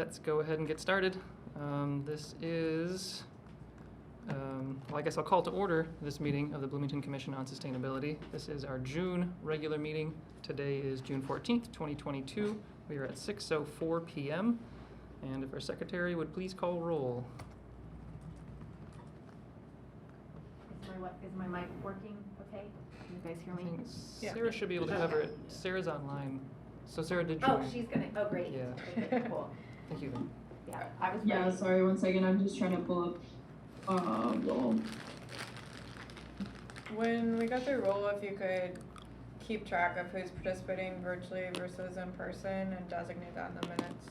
let's go ahead and get started. This is, well, I guess I'll call to order this meeting of the Bloomington Commission on Sustainability. This is our June regular meeting. Today is June 14th, 2022. We are at 6:04 p.m. And if our secretary would please call roll. Is my mic working okay? Can you guys hear me? I think Sarah should be able to cover it. Sarah's online. So Sarah, did you? Oh, she's gonna, oh, great. Yeah. Okay, cool. Thank you then. Yeah, I was Yeah, ready. sorry, 1 second, I'm just trying to pull up, roll. When we got the roll, if you could keep track of who's participating virtually versus in person and designate that in the minutes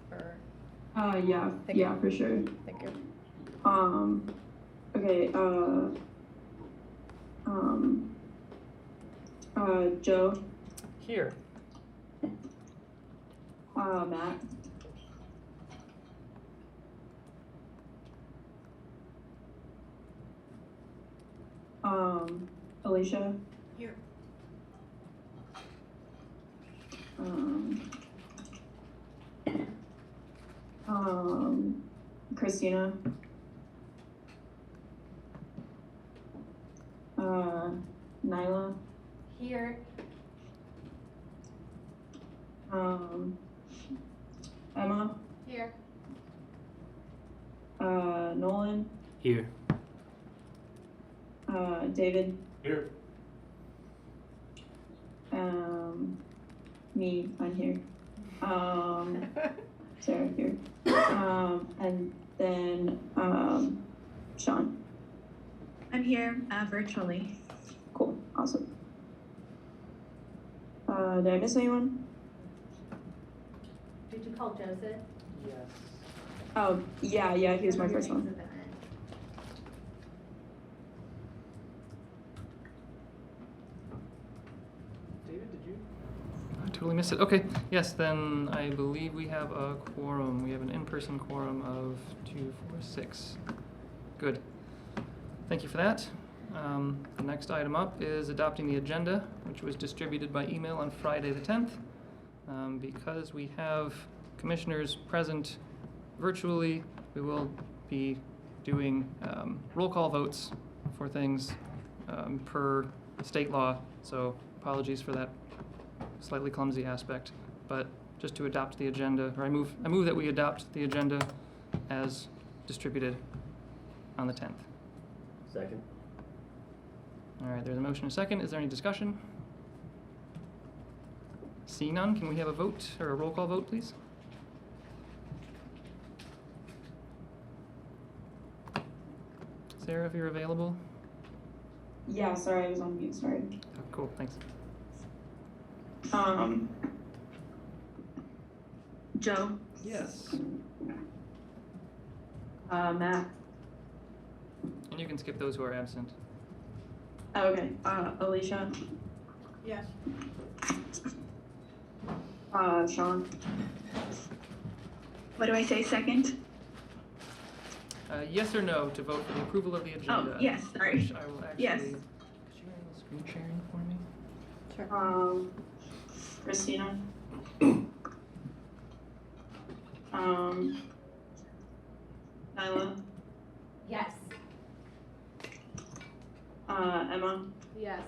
for. Yeah, Thank yeah, you. for sure. Thank you. Okay, Joe, Here. Matt, Alicia, Here. Christina, Nyla, Here. Emma, Here. Nolan, Here. David, Here. me, I'm here. Sarah here. And then, Sean. I'm here virtually. Cool, awesome. Did I miss anyone? Did you call Joseph? Yes. Oh, yeah, he was my first one. David, did you? I totally missed it. Okay, yes, then I believe we have a quorum. We have an in-person quorum of 2, 4, 6. Good. Thank you for that. The next item up is adopting the agenda, which was distributed by email on Friday the 10th. Because we have commissioners present virtually, we will be doing roll call votes for things per state law. So apologies for that slightly clumsy aspect, but just to adopt the agenda, or I move that we adopt the agenda as distributed on the 10th. Second. All right, there's a motion and a second. Is there any discussion? Seeing none, can we have a vote or a roll call vote, please? Sarah, if you're available. Yeah, sorry, I was on mute, sorry. Oh, cool, thanks. Joe, Yes. Matt. And you can skip those who are absent. Oh, okay, Alicia, Yes. Sean. what do I say second? Yes or no to vote for the approval of the agenda? Oh, yes, sorry. Which I will actually. Yes. Could you handle screen sharing for me? Sure. Christina. Nyla, Yes. Emma, Yes.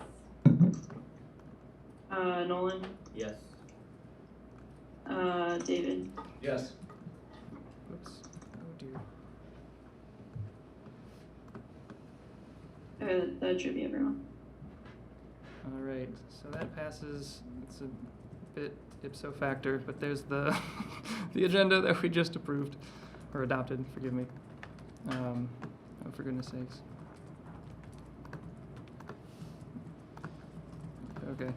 Nolan, Yes. David. Yes. Oops. Oh dear. That should be everyone. All right, so that passes. It's a bit ipso facto, but there's the the agenda that we just approved or adopted. Forgive me. Oh, for goodness sakes. Okay.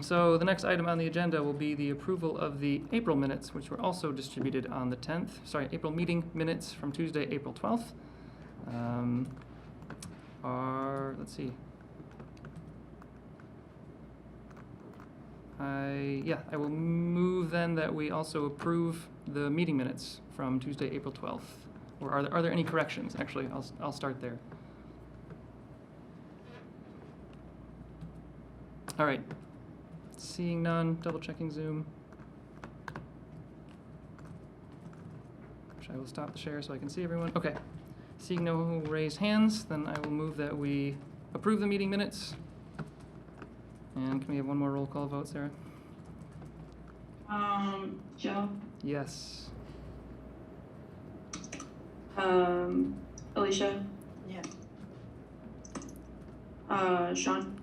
So the next item on the agenda will be the approval of the April minutes, which were also distributed on the 10th. Sorry, April meeting minutes from Tuesday, April 12th. Let's see. I will move then that we also approve the meeting minutes from Tuesday, April 12th. Or are there any corrections? Actually, I'll start there. All right. Seeing none, double checking Zoom. I will stop the share so I can see everyone. Okay. Seeing no raised hands, then I will move that we approve the meeting minutes. And can we have one more roll call vote, Sarah? Joe, Yes. Alicia, Yeah. Sean.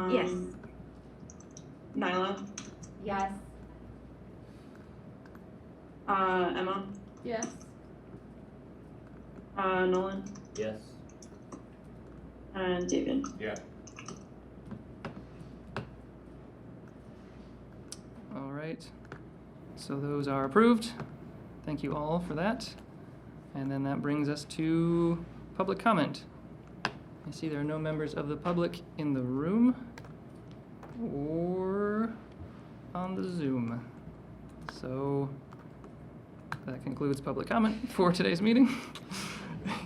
Yes. Nyla, Yes. Emma, Yes. Nolan, Yes. and David. Yeah. All right. So those are approved. Thank you all for that. And then that brings us to public comment. I see there are no members of the public in the room or on the Zoom. So that concludes public comment for today's meeting.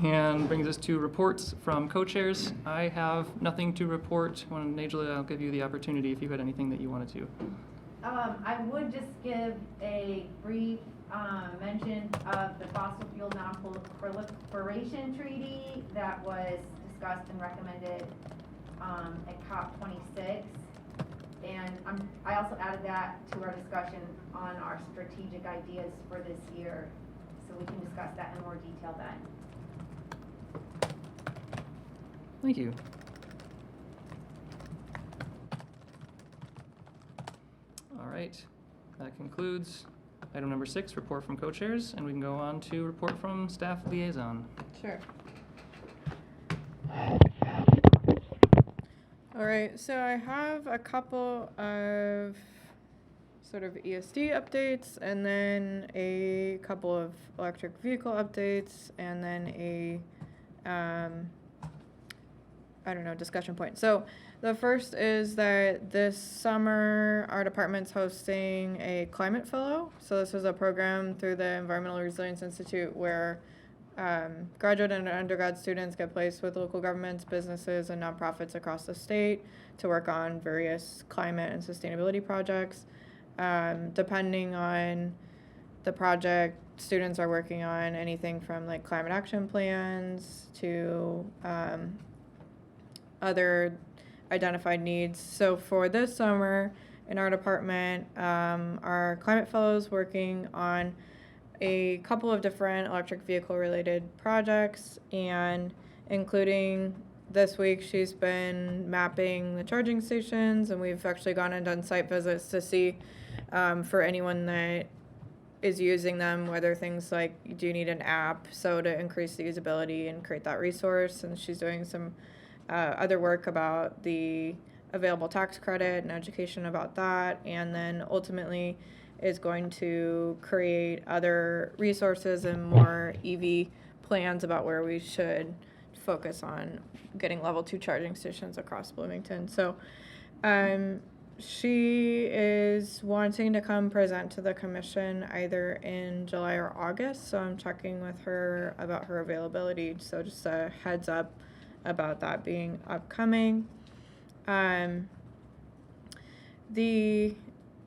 And brings us to reports from co-chairs. I have nothing to report. Najla, I'll give you the opportunity if you had anything that you wanted to. I would just give a brief mention of the fossil fuel non-proliferation treaty that was discussed and recommended at COP26. And I also added that to our discussion on our strategic ideas for this year, so we can discuss that in more detail then. Thank you. All right, that concludes item number 6, report from co-chairs, and we can go on to report from staff liaison. Sure. All right, so I have a couple of sort of ESD updates, and then a couple of electric vehicle updates, and then a I don't know, discussion point. So the first is that this summer our department's hosting a climate fellow. So this is a program through the Environmental Resilience Institute where graduate and undergrad students get placed with local governments, businesses, and nonprofits across the state to work on various climate and sustainability projects. Depending on the project, students are working on anything from like climate action plans to other identified needs. So for this summer in our department, our climate fellows working on a couple of different electric vehicle related projects, and including this week she's been mapping the charging stations, and we've actually gone and done site visits to see for anyone that is using them, whether things like, do you need an app, so to increase the usability and create that resource. And she's doing some other work about the available tax credit and education about that, and then ultimately is going to create other resources and more EV plans about where we should focus on getting level 2 charging stations across Bloomington. So she is wanting to come present to the commission either in July or August, so I'm checking with her about her availability, so just a heads up about that being upcoming.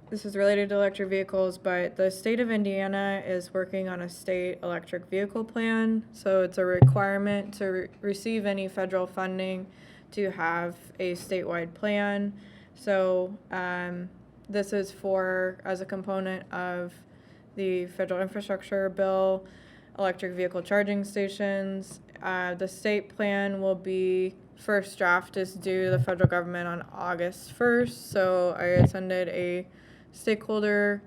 This is related to electric vehicles, but the state of Indiana is working on a state electric vehicle plan. So it's a requirement to receive any federal funding to have a statewide plan. So this is for, as a component of the federal infrastructure bill, electric vehicle charging stations. The state plan will be, first draft is due to the federal government on August 1st. So I attended a stakeholder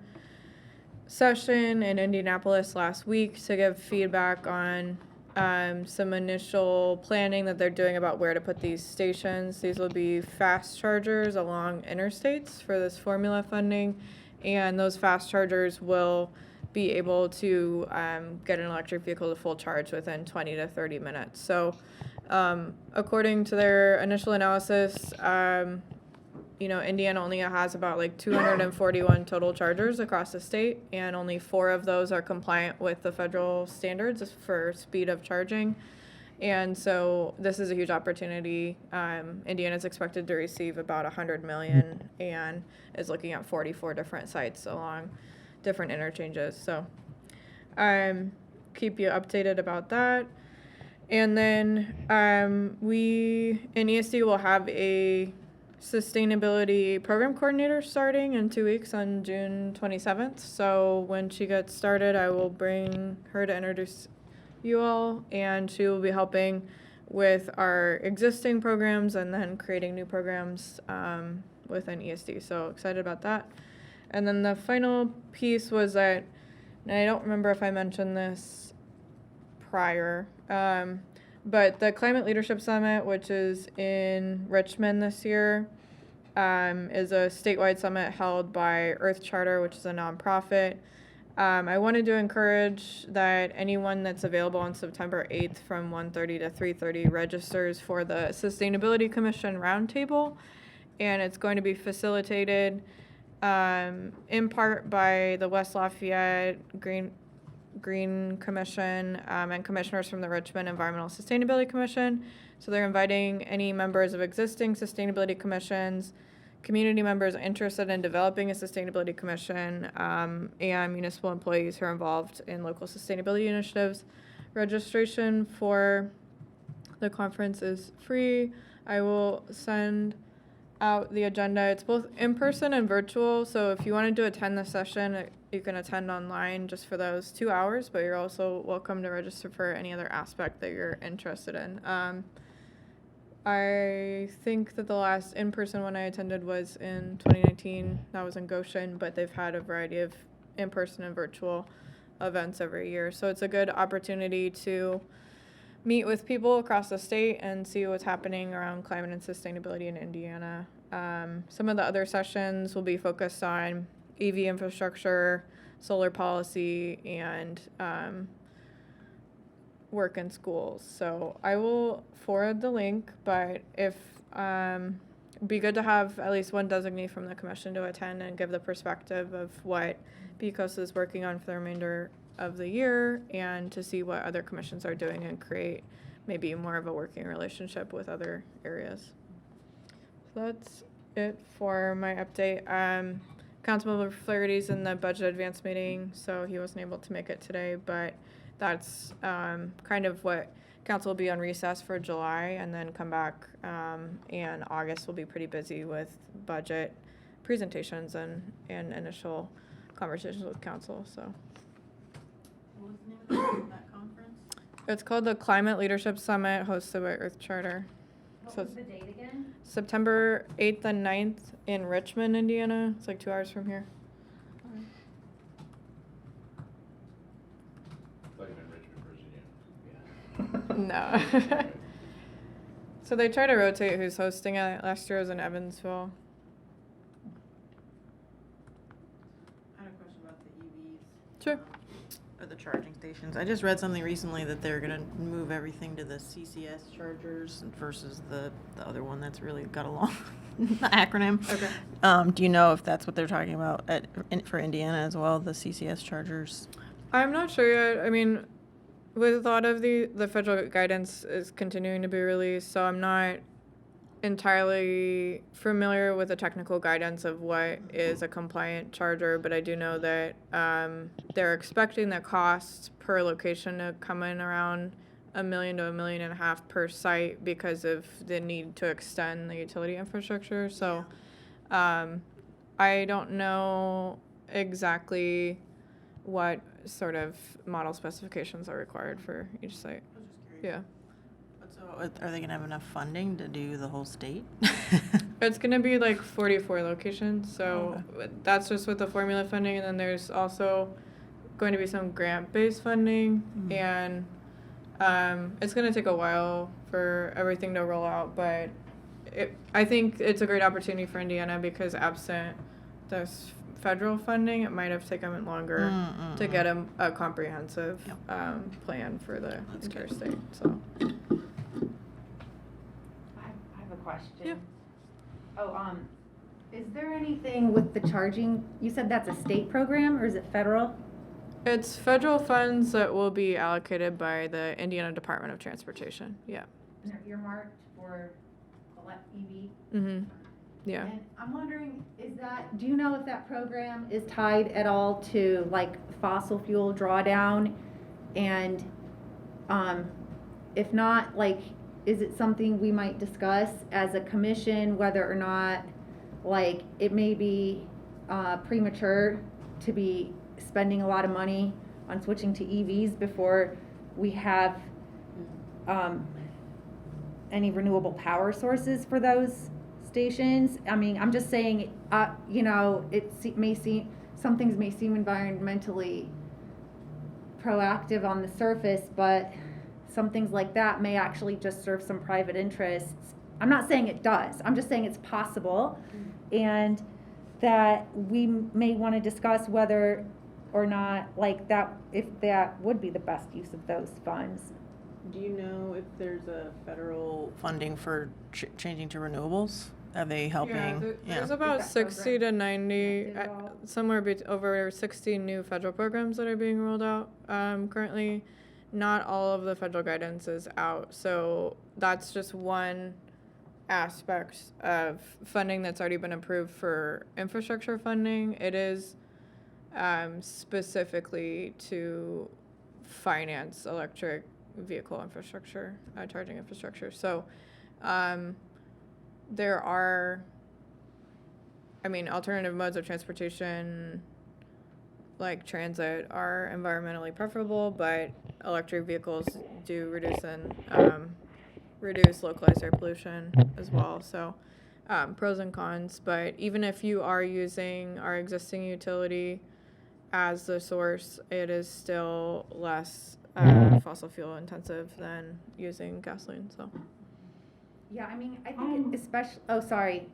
session in Indianapolis last week to give feedback on some initial planning that they're doing about where to put these stations. These will be fast chargers along interstates for this formula funding, and those fast chargers will be able to get an electric vehicle to full charge within 20 to 30 minutes. So according to their initial analysis, Indiana only has about like 241 total chargers across the state, and only 4 of those are compliant with the federal standards for speed of charging. And so this is a huge opportunity. Indiana's expected to receive about 100 million and is looking at 44 different sites along different interchanges. So keep you updated about that. And then we in ESD will have a sustainability program coordinator starting in 2 weeks on June 27th. So when she gets started, I will bring her to introduce you all, and she will be helping with our existing programs and then creating new programs within ESD. So excited about that. And then the final piece was that, and I don't remember if I mentioned this prior, but the Climate Leadership Summit, which is in Richmond this year, is a statewide summit held by Earth Charter, which is a nonprofit. I wanted to encourage that anyone that's available on September 8th from 1:30 to 3:30 registers for the Sustainability Commission Roundtable, and it's going to be facilitated in part by the West Lafayette Green Commission and commissioners from the Richmond Environmental Sustainability Commission. So they're inviting any members of existing sustainability commissions, community members interested in developing a sustainability commission, and municipal employees who are involved in local sustainability initiatives. Registration for the conference is free. I will send out the agenda. It's both in person and virtual, so if you wanted to attend the session, you can attend online just for those 2 hours, but you're also welcome to register for any other aspect that you're interested in. I think that the last in-person one I attended was in 2019. That was in Goshen, but they've had a variety of in-person and virtual events every year. So it's a good opportunity to meet with people across the state and see what's happening around climate and sustainability in Indiana. Some of the other sessions will be focused on EV infrastructure, solar policy, and work in schools. So I will forward the link, but if it'd be good to have at least one designee from the commission to attend and give the perspective of what Picos is working on for the remainder of the year, and to see what other commissions are doing and create maybe more of a working relationship with other areas. So that's it for my update. Councilmember Flaherty's in the budget advance meeting, so he wasn't able to make it today, but that's kind of what council will be on recess for July, and then come back, and August will be pretty busy with budget presentations and initial conversations with council. So What was the name of that conference? it's called the Climate Leadership Summit, hosted by Earth Charter. What So was the date again? September 8th and 9th in Richmond, Indiana. It's like 2 hours from here. Like in Richmond, Virginia. No. So they try to rotate who's hosting it. Last year was in Evansville. I had a question about the EVs. Sure. Or the charging stations. I just read something recently that they're gonna move everything to the CCS chargers versus the other one that's really got a long acronym. Okay. Do you know if that's what they're talking about for Indiana as well, the CCS chargers? I'm not sure yet. I mean, with a lot of the federal guidance is continuing to be released, so I'm not entirely familiar with the technical guidance of what is a compliant charger, but I do know that they're expecting the cost per location to come in around $1 million to $1.5 million per site because of the need to extend the utility infrastructure. So I don't know exactly what sort of model specifications are required for each site. I was just curious. Yeah. So are they gonna have enough funding to do the whole state? It's going to be like 44 locations, so Okay. that's just with the formula funding, and then there's also going to be some grant-based funding, and it's going to take a while for everything to roll out, but I think it's a great opportunity for Indiana because absent this federal funding, it might have taken longer to get a comprehensive plan for the entire state. So. I have a question. Yeah. Oh, is there anything with the charging? You said that's a state program, or is it federal? It's federal funds that will be allocated by the Indiana Department of Transportation. Yeah. And they're earmarked for EV. Mm-hmm. Yeah. And I'm wondering, do you know if that program is tied at all to like fossil fuel drawdown? And, if not, like, is it something we might discuss as a commission, whether or not, like, it may be, premature to be spending a lot of money on switching to EVs before we have, any renewable power sources for those stations? I mean, I'm just saying, you know, some things may seem environmentally proactive on the surface, but some things like that may actually just serve some private interests. I'm not saying it does, I'm just saying it's possible, and that we may want to discuss whether or not, like, that, if that would be the best use of those funds. Do you know if there's a federal funding for changing to renewables? Are they helping? There's Is about that 60 to program 90, connected at all? somewhere over 60 new federal programs that are being rolled out currently. Not all of the federal guidance is out, so that's just one aspect of funding that's already been approved for infrastructure funding. It is specifically to finance electric vehicle infrastructure, charging infrastructure. So there are, alternative modes of transportation like transit are environmentally preferable, but electric vehicles do reduce localized air pollution as well. So pros and cons, but even if you are using our existing utility as the source, it is still less fossil fuel intensive than using gasoline. So Yeah, I mean, I think especially, oh, sorry.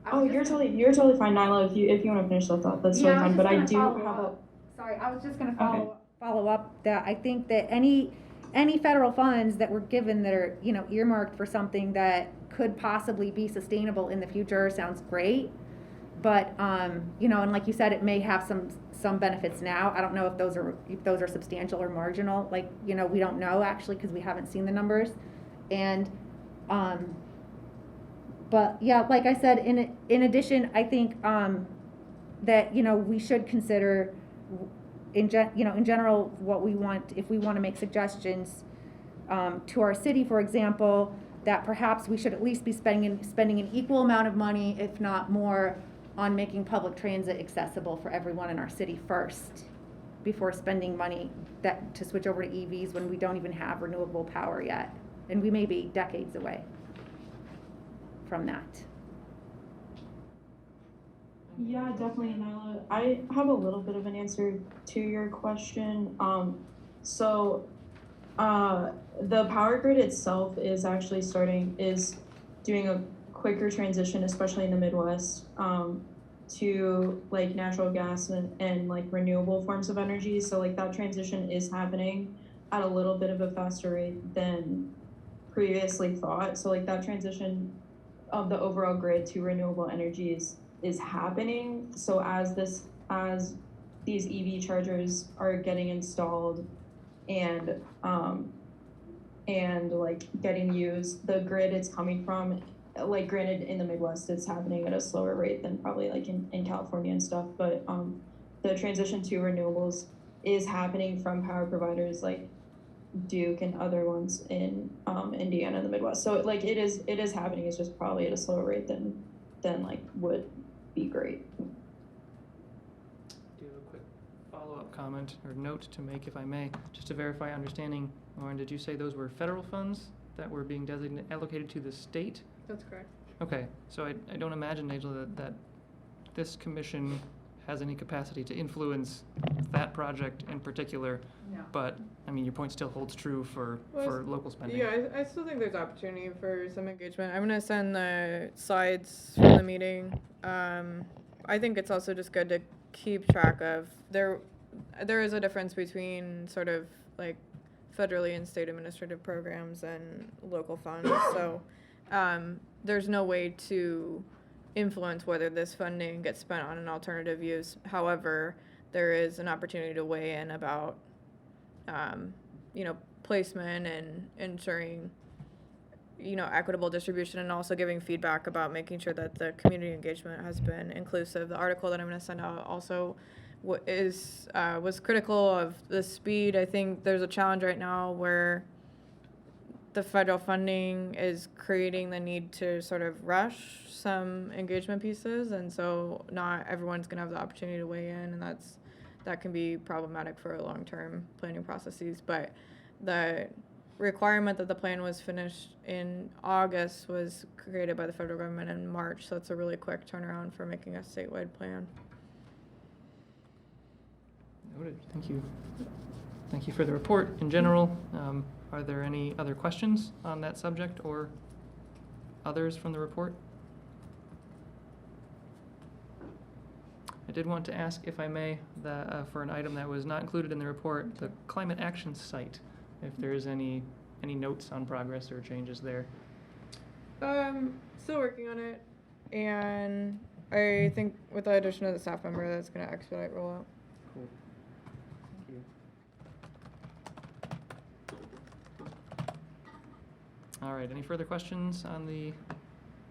Oh, you're totally fine, Nyla. If you want to finish the thought, that's totally fine. But I do have a. Sorry, I was just gonna Okay. follow up that I think that any federal funds that were given that are, you know, earmarked for something that could possibly be sustainable in the future sounds great. But, you know, and like you said, it may have some benefits now. I don't know if those are substantial or marginal. Like, you know, we don't know actually, because we haven't seen the numbers. And, but yeah, like I said, in addition, I think, that, you know, we should consider in general what we want, if we want to make suggestions, to our city, for example, that perhaps we should at least be spending an equal amount of money, if not more, on making public transit accessible for everyone in our city first, before spending money to switch over to EVs when we don't even have renewable power yet. And we may be decades away from that. Yeah, definitely, Nyla. I have a little bit of an answer to your question. The power grid itself is actually doing a quicker transition, especially in the Midwest, to like natural gas and like renewable forms of energy. So like that transition is happening at a little bit of a faster rate than previously thought. So like that transition of the overall grid to renewable energies is happening. So as these EV chargers are getting installed and like getting used, the grid it's coming from, like granted in the Midwest it's happening at a slower rate than probably like in California and stuff, but the transition to renewables is happening from power providers like Duke and other ones in Indiana and the Midwest. So like it is happening. It's just probably at a slower rate than like would be great. Do you have a quick follow-up comment or note to make, if I may, just to verify understanding? Lauren, did you say those were federal funds that were being allocated to the state? that's correct. Okay, so I don't imagine, Angela, that this commission has any capacity to influence that project in particular. No. But, I mean, your point still holds true for local spending. Yeah, I still think there's opportunity for some engagement. I'm gonna send the slides from the meeting. I think it's also just good to keep track of, there is a difference between sort of like federally and state administrative programs and local funds. So there's no way to influence whether this funding gets spent on an alternative use. However, there is an opportunity to weigh in about, placement and ensuring, equitable distribution, and also giving feedback about making sure that the community engagement has been inclusive. The article that I'm going to send out also was critical of the speed. I think there's a challenge right now where the federal funding is creating the need to sort of rush some engagement pieces, and so not everyone's going to have the opportunity to weigh in, and that can be problematic for long-term planning processes. But the requirement that the plan was finished in August was created by the federal government in March, so it's a really quick turnaround for making a statewide plan. Noted. Thank you. Thank you for the report in general. Are there any other questions on that subject or others from the report? I did want to ask, if I may, that for an item that was not included in the report, the climate action site, if there is any notes on progress or changes there. Still working on it, and I think with the addition of the staff member, that's going to expedite rollout. Cool. Thank you. All right, any further questions on the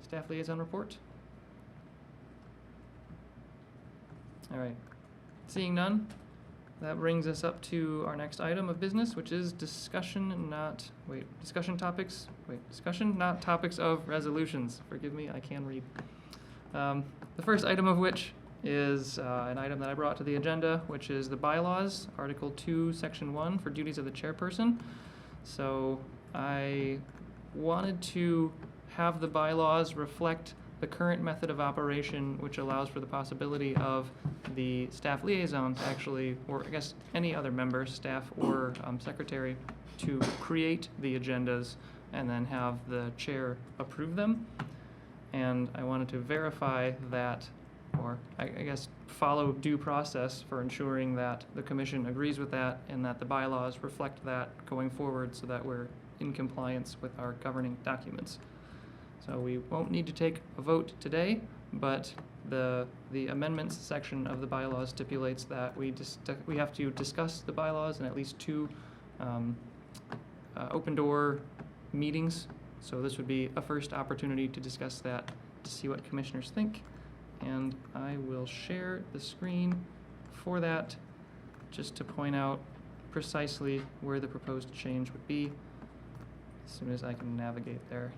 staff liaison report? All right, seeing none, that brings us up to our next item of business, which is discussion, not topics of resolutions. Forgive me, I can read. The first item of which is an item that I brought to the agenda, which is the Bylaws, Article 2, Section 1, for duties of the chairperson. So I wanted to have the bylaws reflect the current method of operation, which allows for the possibility of the staff liaison to actually, or I guess any other member, staff or secretary, to create the agendas and then have the chair approve them. And I wanted to verify that, or I guess follow due process for ensuring that the commission agrees with that and that the bylaws reflect that going forward, so that we're in compliance with our governing documents. So we won't need to take a vote today, but the amendments section of the bylaws stipulates that we have to discuss the bylaws in at least 2 open door meetings. So this would be a first opportunity to discuss that, to see what commissioners think. And I will share the screen for that, just to point out precisely where the proposed change would be, as soon as I can navigate there.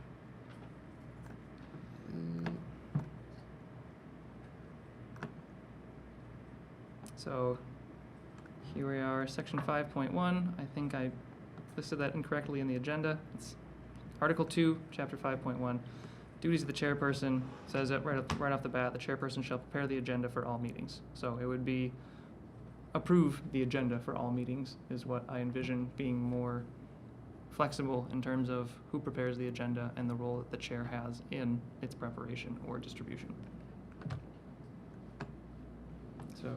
So here we are, section 5.1. I think I listed that incorrectly in the agenda. It's Article 2, Chapter 5.1. Duties of the chairperson. Says that right off the bat, the chairperson shall prepare the agenda for all meetings. So it would be approve the agenda for all meetings is what I envision being more flexible in terms of who prepares the agenda and the role that the chair has in its preparation or distribution. So.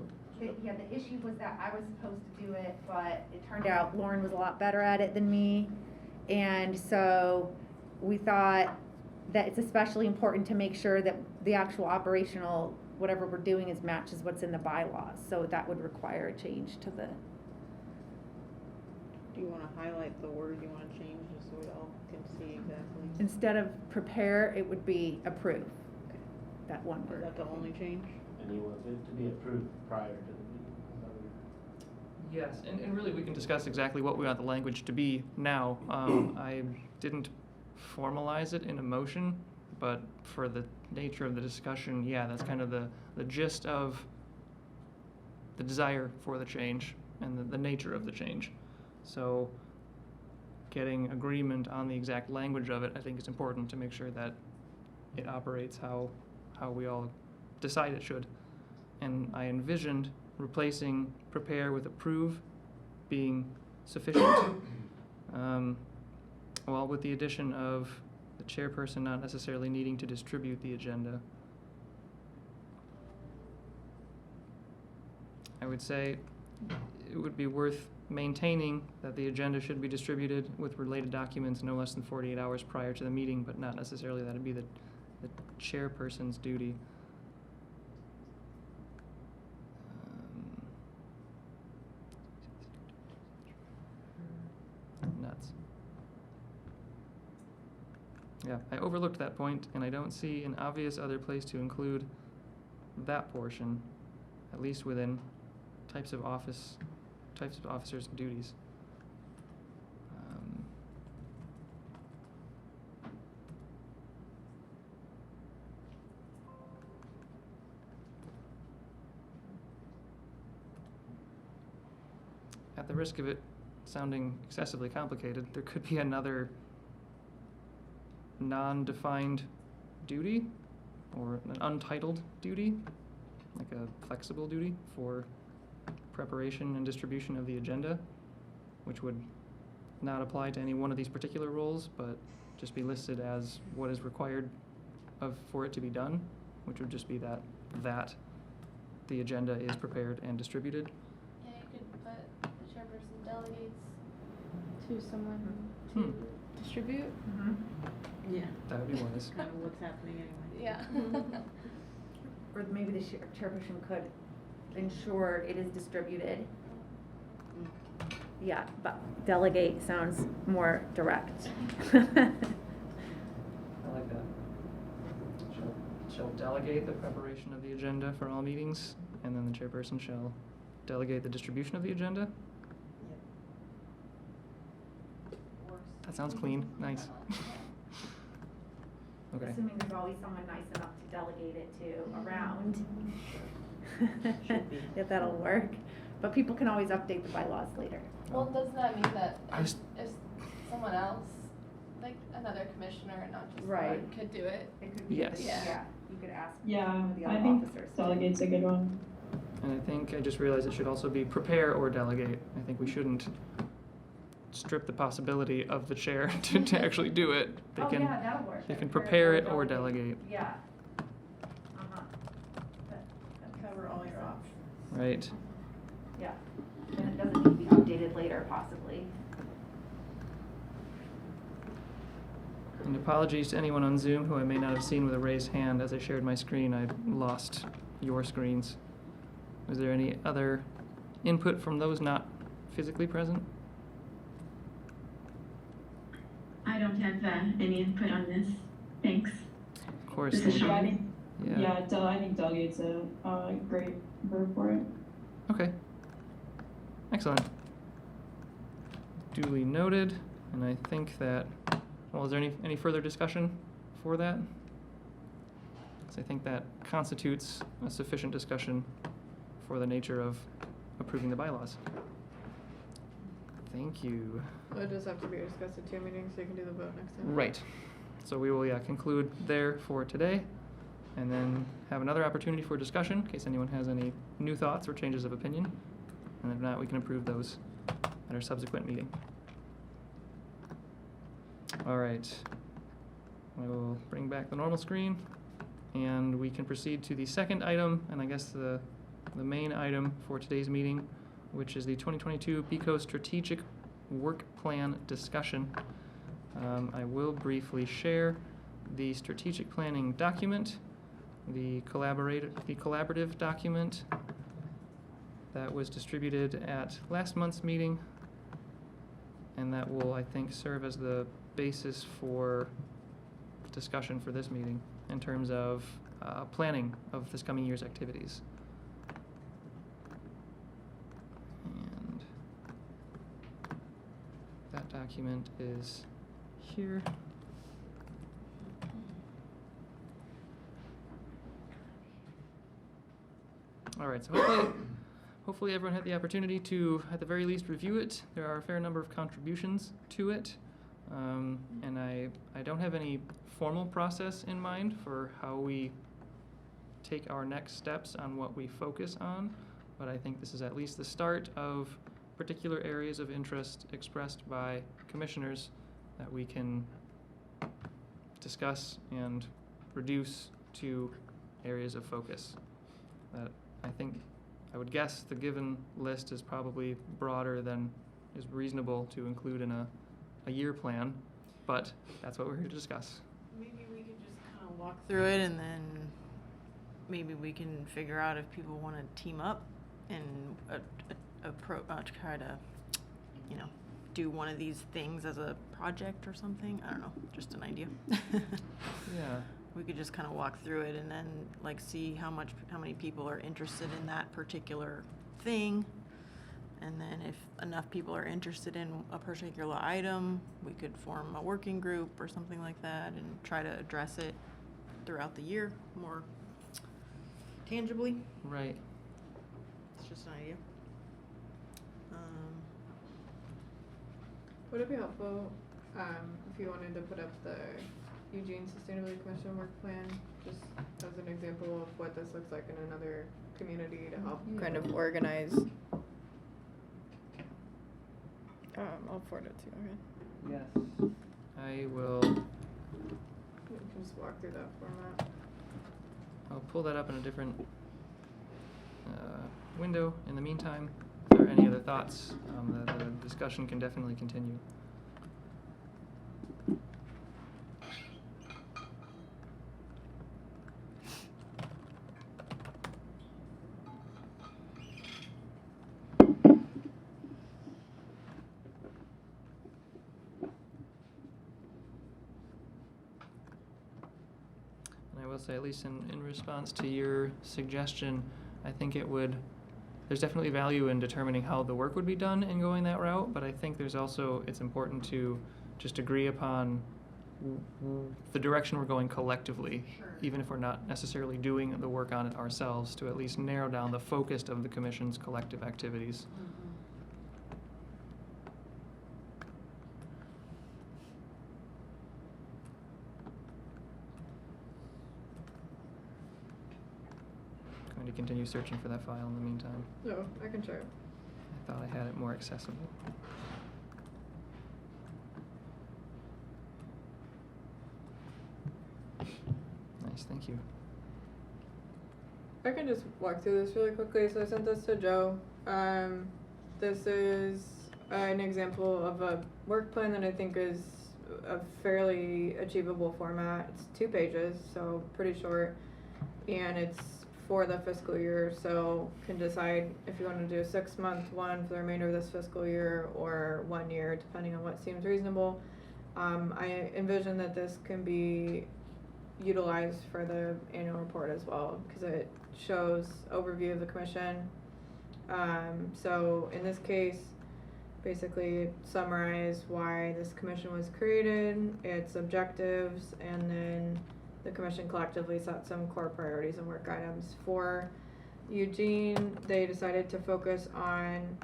Yeah, the issue was that I was supposed to do it, but it turned out Lauren was a lot better at it than me. And so we thought that it's especially important to make sure that the actual operational, whatever we're doing, is matches what's in the bylaws. So that would require a change to the. Do you want to highlight the word you want to change, just so we all can see exactly? Instead of prepare, it would be approve. Okay. That one Is word. that the only change? And he wants it to be approved prior to the meeting. Yes, and really we can discuss exactly what we want the language to be now. I didn't formalize it in a motion, but for the nature of the discussion, yeah, that's kind of the gist of the desire for the change and the nature of the change. So getting agreement on the exact language of it, I think is important to make sure that it operates how we all decide it should. And I envisioned replacing prepare with approve being sufficient. Well, with the addition of the chairperson not necessarily needing to distribute the agenda. I would say it would be worth maintaining that the agenda should be distributed with related documents no less than 48 hours prior to the meeting, but not necessarily that it'd be the chairperson's duty. Yeah, I overlooked that point, and I don't see an obvious other place to include that portion, at least within types of officers and duties. At the risk of it sounding excessively complicated, there could be another non-defined duty or an untitled duty, like a flexible duty for preparation and distribution of the agenda, which would not apply to any one of these particular roles, but just be listed as what is required for it to be done, which would just be that the agenda is prepared and distributed. Yeah, you could put the chairperson delegates to someone to distribute. Mm-hmm. Yeah. That would be wise. Kind of what's happening anyway. Yeah. Or maybe the chairperson could ensure it is distributed. Yeah, but delegate sounds more direct. I like that. Shall delegate the preparation of the agenda for all meetings, and then the chairperson shall delegate the distribution of the agenda. That sounds clean. Nice. Okay. Assuming there's always someone nice enough to delegate it to around. Should be. If that'll work. But people can always update the bylaws later. Well, doesn't that mean that I was- if someone else, like another commissioner, not just Right. one, could do it? It could be, Yes. yeah, you could ask Yeah, one of the I other think officers. delegate's a good one. And I think I just realized it should also be prepare or delegate. I think we shouldn't strip the possibility of the chair to actually do it. They Oh, can yeah, that'll work. they can prepare it or delegate. Yeah. Uh-huh. Cover all your options. Right. Yeah. And it doesn't need to be updated later, possibly. And apologies to anyone on Zoom who I may not have seen with a raised hand. As I shared my screen, I lost your screens. Was there any other input from those not physically present? I don't have any input on this. Thanks. Of course. This is thank you. Yeah, I Sean. think, Yeah. I think delegate's a great verb for it. Okay. Excellent. Duly noted. And I think that, well, is there any further discussion for that? Because I think that constitutes a sufficient discussion for the nature of approving the bylaws. Thank you. It'll just have to be discussed at 2 meetings, so you can do the vote next time. Right. So we will, conclude there for today, and then have another opportunity for discussion in case anyone has any new thoughts or changes of opinion. And if not, we can approve those at our subsequent meeting. All right. I will bring back the normal screen, and we can proceed to the second item, and I guess the main item for today's meeting, which is the 2022 Pico Strategic Work Plan discussion. I will briefly share the strategic planning document, the collaborative document that was distributed at last month's meeting, and that will, I think, serve as the basis for discussion for this meeting in terms of planning of this coming year's activities. And that document is here. All right, so hopefully everyone had the opportunity to, at the very least, review it. There are a fair number of contributions to it. And I don't have any formal process in mind for how we take our next steps on what we focus on, but I think this is at least the start of particular areas of interest expressed by commissioners that we can discuss and reduce to areas of focus. That I would guess the given list is probably broader than is reasonable to include in a year plan, but that's what we're here to discuss. Maybe we could just kind of walk through it, and then maybe we can figure out if people want to team up and try to, do one of these things as a project or something. I don't know, just an idea. Yeah. We could just kind of walk through it and then like see how many people are interested in that particular thing. And then if enough people are interested in a particular item, we could form a working group or something like that and try to address it throughout the year more tangibly. Right. It's just an idea. Would it be helpful, if you wanted to put up the Eugene Sustainability Commission work plan, just as an example of what this looks like in another community to help kind of organize? I'll forward it to you, okay? Yes. I will. You can just walk through that format. I'll pull that up in a different window. In the meantime, if there are any other thoughts, the discussion can definitely continue. And I will say, at least in response to your suggestion, I think there's definitely value in determining how the work would be done in going that route, but I think it's important to just agree upon the direction we're going collectively, even if we're not necessarily doing the work on it ourselves, to at least narrow down the focus of the commission's collective activities. Going to continue searching for that file in the meantime. No, I can share it. I thought I had it more accessible. Nice, thank you. I can just walk through this really quickly. So I sent this to Joe. This is an example of a work plan that I think is a fairly achievable format. It's 2 pages, so pretty short, and it's for the fiscal year, so can decide if you want to do a 6-month one for the remainder of this fiscal year or 1 year, depending on what seems reasonable. I envision that this can be utilized for the annual report as well, because it shows overview of the commission. So in this case, basically summarize why this commission was created, its objectives, and then the commission collectively set some core priorities and work items. For Eugene, they decided to focus on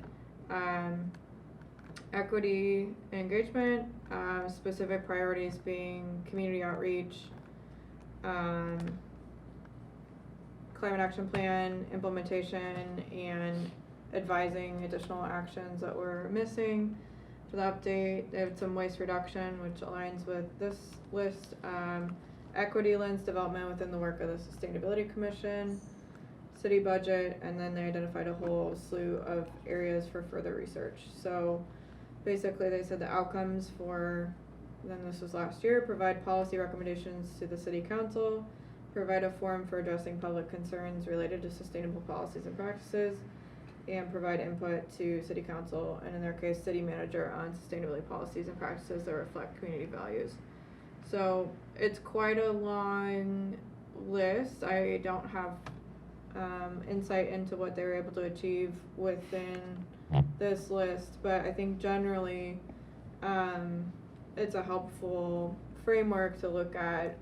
equity and engagement, specific priorities being community outreach, climate action plan implementation, and advising additional actions that were missing. For the update, they have some waste reduction, which aligns with this list. Equity lens development within the work of the Sustainability Commission, city budget, and then they identified a whole slew of areas for further research. So basically they said the outcomes for, then this was last year, provide policy recommendations to the city council, provide a forum for addressing public concerns related to sustainable policies and practices, and provide input to city council, and in their case, city manager, on sustainability policies and practices that reflect community values. So it's quite a long list. I don't have insight into what they were able to achieve within this list, but I think generally it's a helpful framework to look at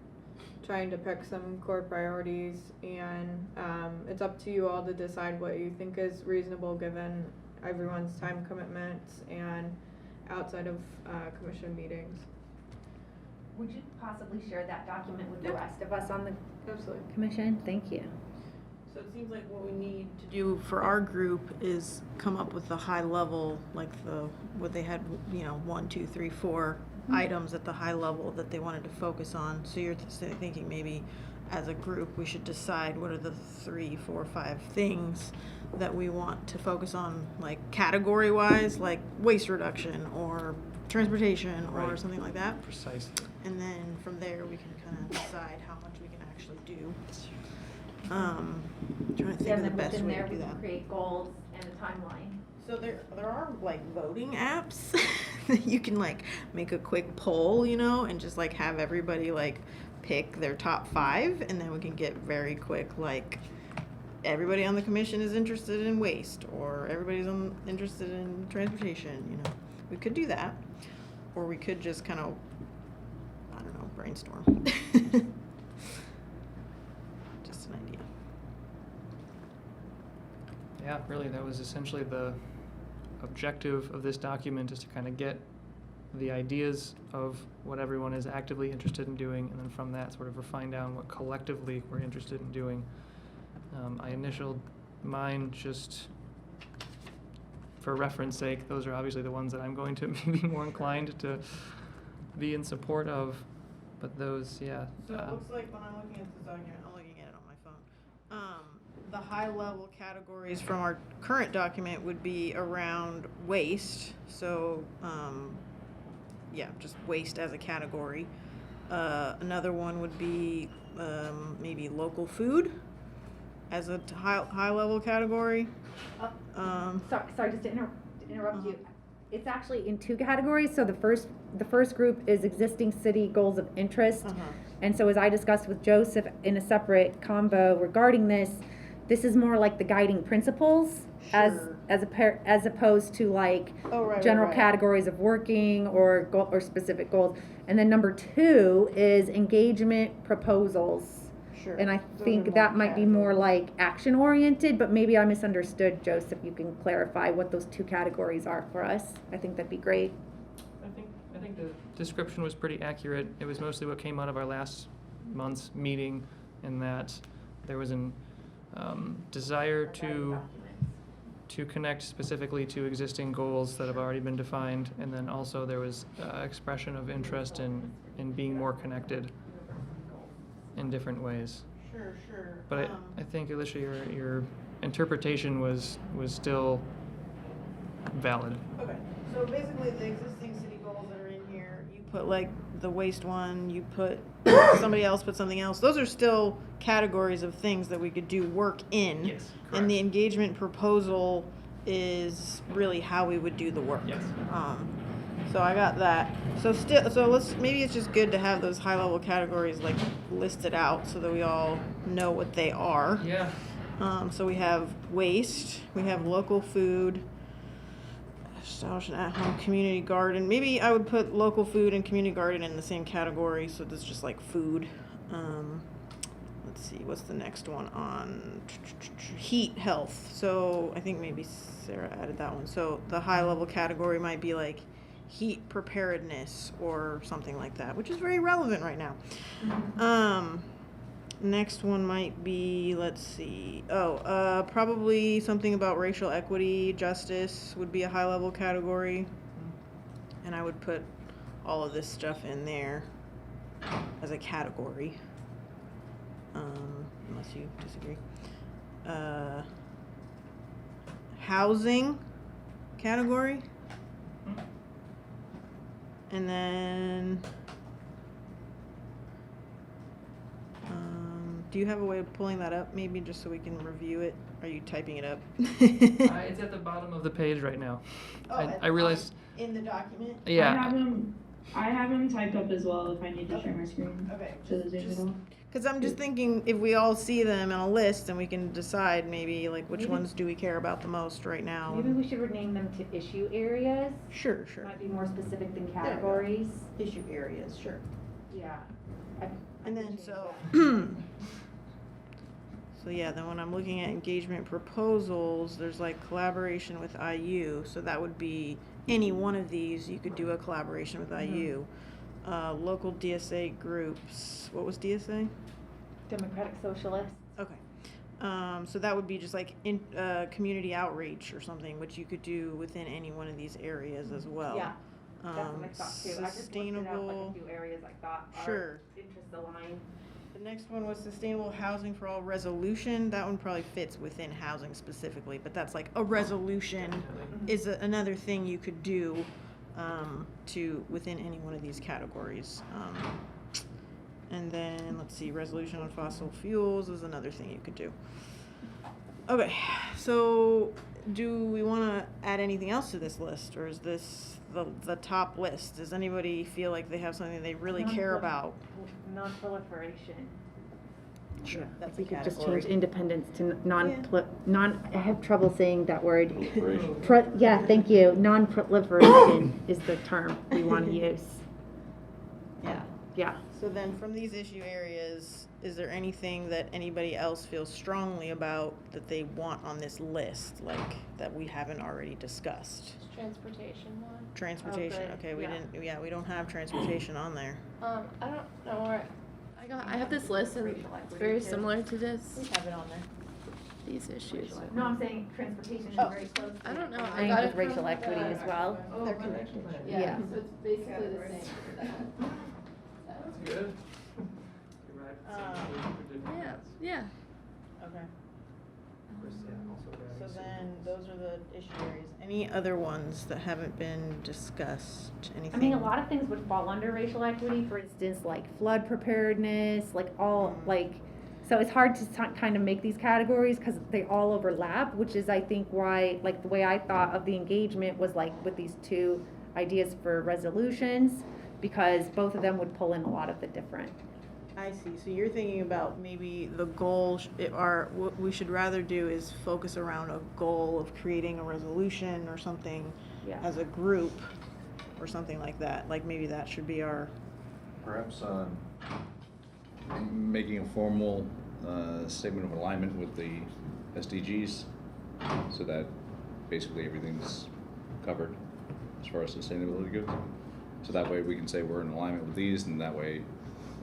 trying to pick some core priorities, and it's up to you all to decide what you think is reasonable given everyone's time commitments and outside of commission meetings. Would you possibly share that document with the Yeah. rest of us on the Absolutely. commission? Thank you. So it seems like what we need to do for our group is come up with the high level, like what they had, 1, 2, 3, 4 items at the high level that they wanted to focus on. So you're thinking maybe as a group we should decide what are the 3, 4, 5 things that we want to focus on, like category wise, like waste reduction or transportation or Right. something like that. Precisely. And then from there we can kind of decide how much we can actually do. Trying to think Yeah, of the then best within way there to do we that. can create goals and a timeline. So there are like voting apps you can like make a quick poll, you know, and just like have everybody like pick their top 5, and then we can get very quick, like, everybody on the commission is interested in waste, or everybody's interested in transportation, you know. We could do that, or we could just kind of, I don't know, brainstorm. Just an idea. Yeah, really, that was essentially the objective of this document, is to kind of get the ideas of what everyone is actively interested in doing, and then from that sort of refine down what collectively we're interested in doing. I initialed mine just for reference sake. Those are obviously the ones that I'm going to be more inclined to be in support of, but those, yeah. So it looks like when I'm looking at this document, I'm looking at it on my phone. The high level categories from our current document would be around waste. So, yeah, just waste as a category. Another one would be maybe local food as a high level category. Sorry, just to interrupt you. It's actually in 2 categories. So the first group is existing city goals of interest. And so as I discussed with Joseph in a separate convo regarding this is more like the guiding principles. Sure. as opposed to like general categories of working or specific goals. And then number 2 is engagement proposals. Sure. And I think that might be more like action oriented, but maybe I misunderstood. Joseph, you can clarify what those 2 categories are for us. I think that'd be great. I think the description was pretty accurate. It was mostly what came out of our last month's meeting, in that there was an desire to connect specifically to existing goals that have already been defined, and then also there was expression of interest in being more connected in different ways. Sure. But I think, Alicia, your interpretation was still valid. Okay, so basically the existing city goals that are in here, you put like the waste one, you put, somebody else put something else. Those are still categories of things that we could do work in. Yes, And the engagement proposal is really how we would do the work. Yes. So I got that. So maybe it's just good to have those high level categories like listed out so that we all know what they are. Yeah. So we have waste, we have local food, establish an at-home community garden. Maybe I would put local food and community garden in the same category, so this is just like food. Let's see, what's the next one on heat health? So I think maybe Sarah added that one. So the high level category might be like heat preparedness or something like that, which is very relevant right now. Next one might be, let's see, probably something about racial equity, justice would be a high level category. And I would put all of this stuff in there as a category. Unless you disagree. Housing category. And then, do you have a way of pulling that up, maybe, just so we can review it? Are you typing it up? It's at the bottom of the page right now. I realized. In the document? Yeah. I have them typed up as well if I need to share my screen. Okay. To the digital. Because I'm just thinking if we all see them in a list, then we can decide maybe like which Maybe- ones do we care about the most right now. Maybe we should rename them to issue areas. Sure. Might be more specific than categories. Issue areas, sure. Yeah. And then so yeah, then when I'm looking at engagement proposals, there's like collaboration with IU. So that would be any one of these, you could do a collaboration with IU. Local DSA groups. What was DSA? Democratic Socialists. Okay. So that would be just like in community outreach or something, which you could do within any one of these areas as well. Yeah. That's what I thought too. I just listed out like a few areas I thought Sure. are interest aligned. The next one was sustainable housing for all resolution. That one probably fits within housing specifically, but that's like a resolution is another thing you could do to within any one of these categories. And then let's see, resolution on fossil fuels is another thing you could do. Okay, so do we want to add anything else to this list, or is this the top list? Does anybody feel like they have something they really care about? Non-proliferation. Sure, that's If we a could just category. change independence to I have trouble saying that word. Proliferation. Yeah, thank you. Non-proliferation is the term we want to use. Yeah. Yeah. So then from these issue areas, is there anything that anybody else feels strongly about that they want on this list, like that we haven't already discussed? Transportation one. Transportation, good. okay, Yeah. we don't have transportation on there. I don't know where, I have this list and it's very similar to this, We have it on there. these issues. No, I'm saying transportation is Oh, very close. I don't know, I I got think it with racial from equity the- as well. They're connected. Yeah, so it's basically the same. That's good. Yeah, yeah. Okay, Of course, yeah, also so varies. then those are the issue areas. Any other ones that haven't been discussed? Anything? I mean, a lot of things would fall under racial equity, for instance, like flood preparedness, like all, like, so it's hard to kind of make these categories because they all overlap, which is, I think, why, like, the way I thought of the engagement was like with these two ideas for resolutions, because both of them would pull in a lot of the different. I see. So you're thinking about maybe the goal, what we should rather do is focus around a goal of creating a resolution or something Yeah. as a group or something like that. Like maybe that should be our, Perhaps making a formal statement of alignment with the SDGs so that basically everything's covered as far as sustainability goes. So that way we can say we're in alignment with these, and that way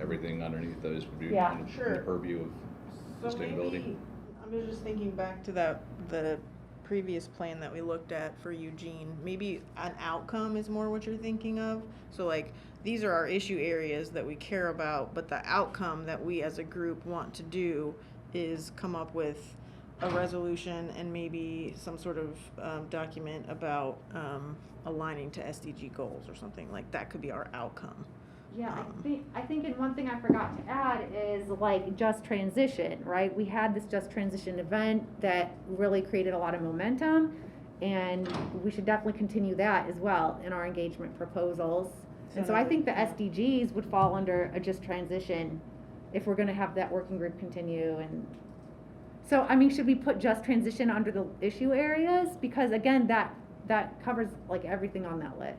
everything underneath those would be Yeah. under Sure. the purview of so sustainability. maybe, I'm just thinking back to the previous plan that we looked at for Eugene. Maybe an outcome is more what you're thinking of. So like, these are our issue areas that we care about, but the outcome that we as a group want to do is come up with a resolution and maybe some sort of document about aligning to SDG goals or something. Like that could be our outcome. Yeah, I think and one thing I forgot to add is like just transition, right? We had this just transition event that really created a lot of momentum, and we should definitely continue that as well in our engagement proposals. And so I think the SDGs would fall under a just transition if we're gonna have that working group continue. And so, I mean, should we put just transition under the issue areas? Because again, that covers like everything on that list.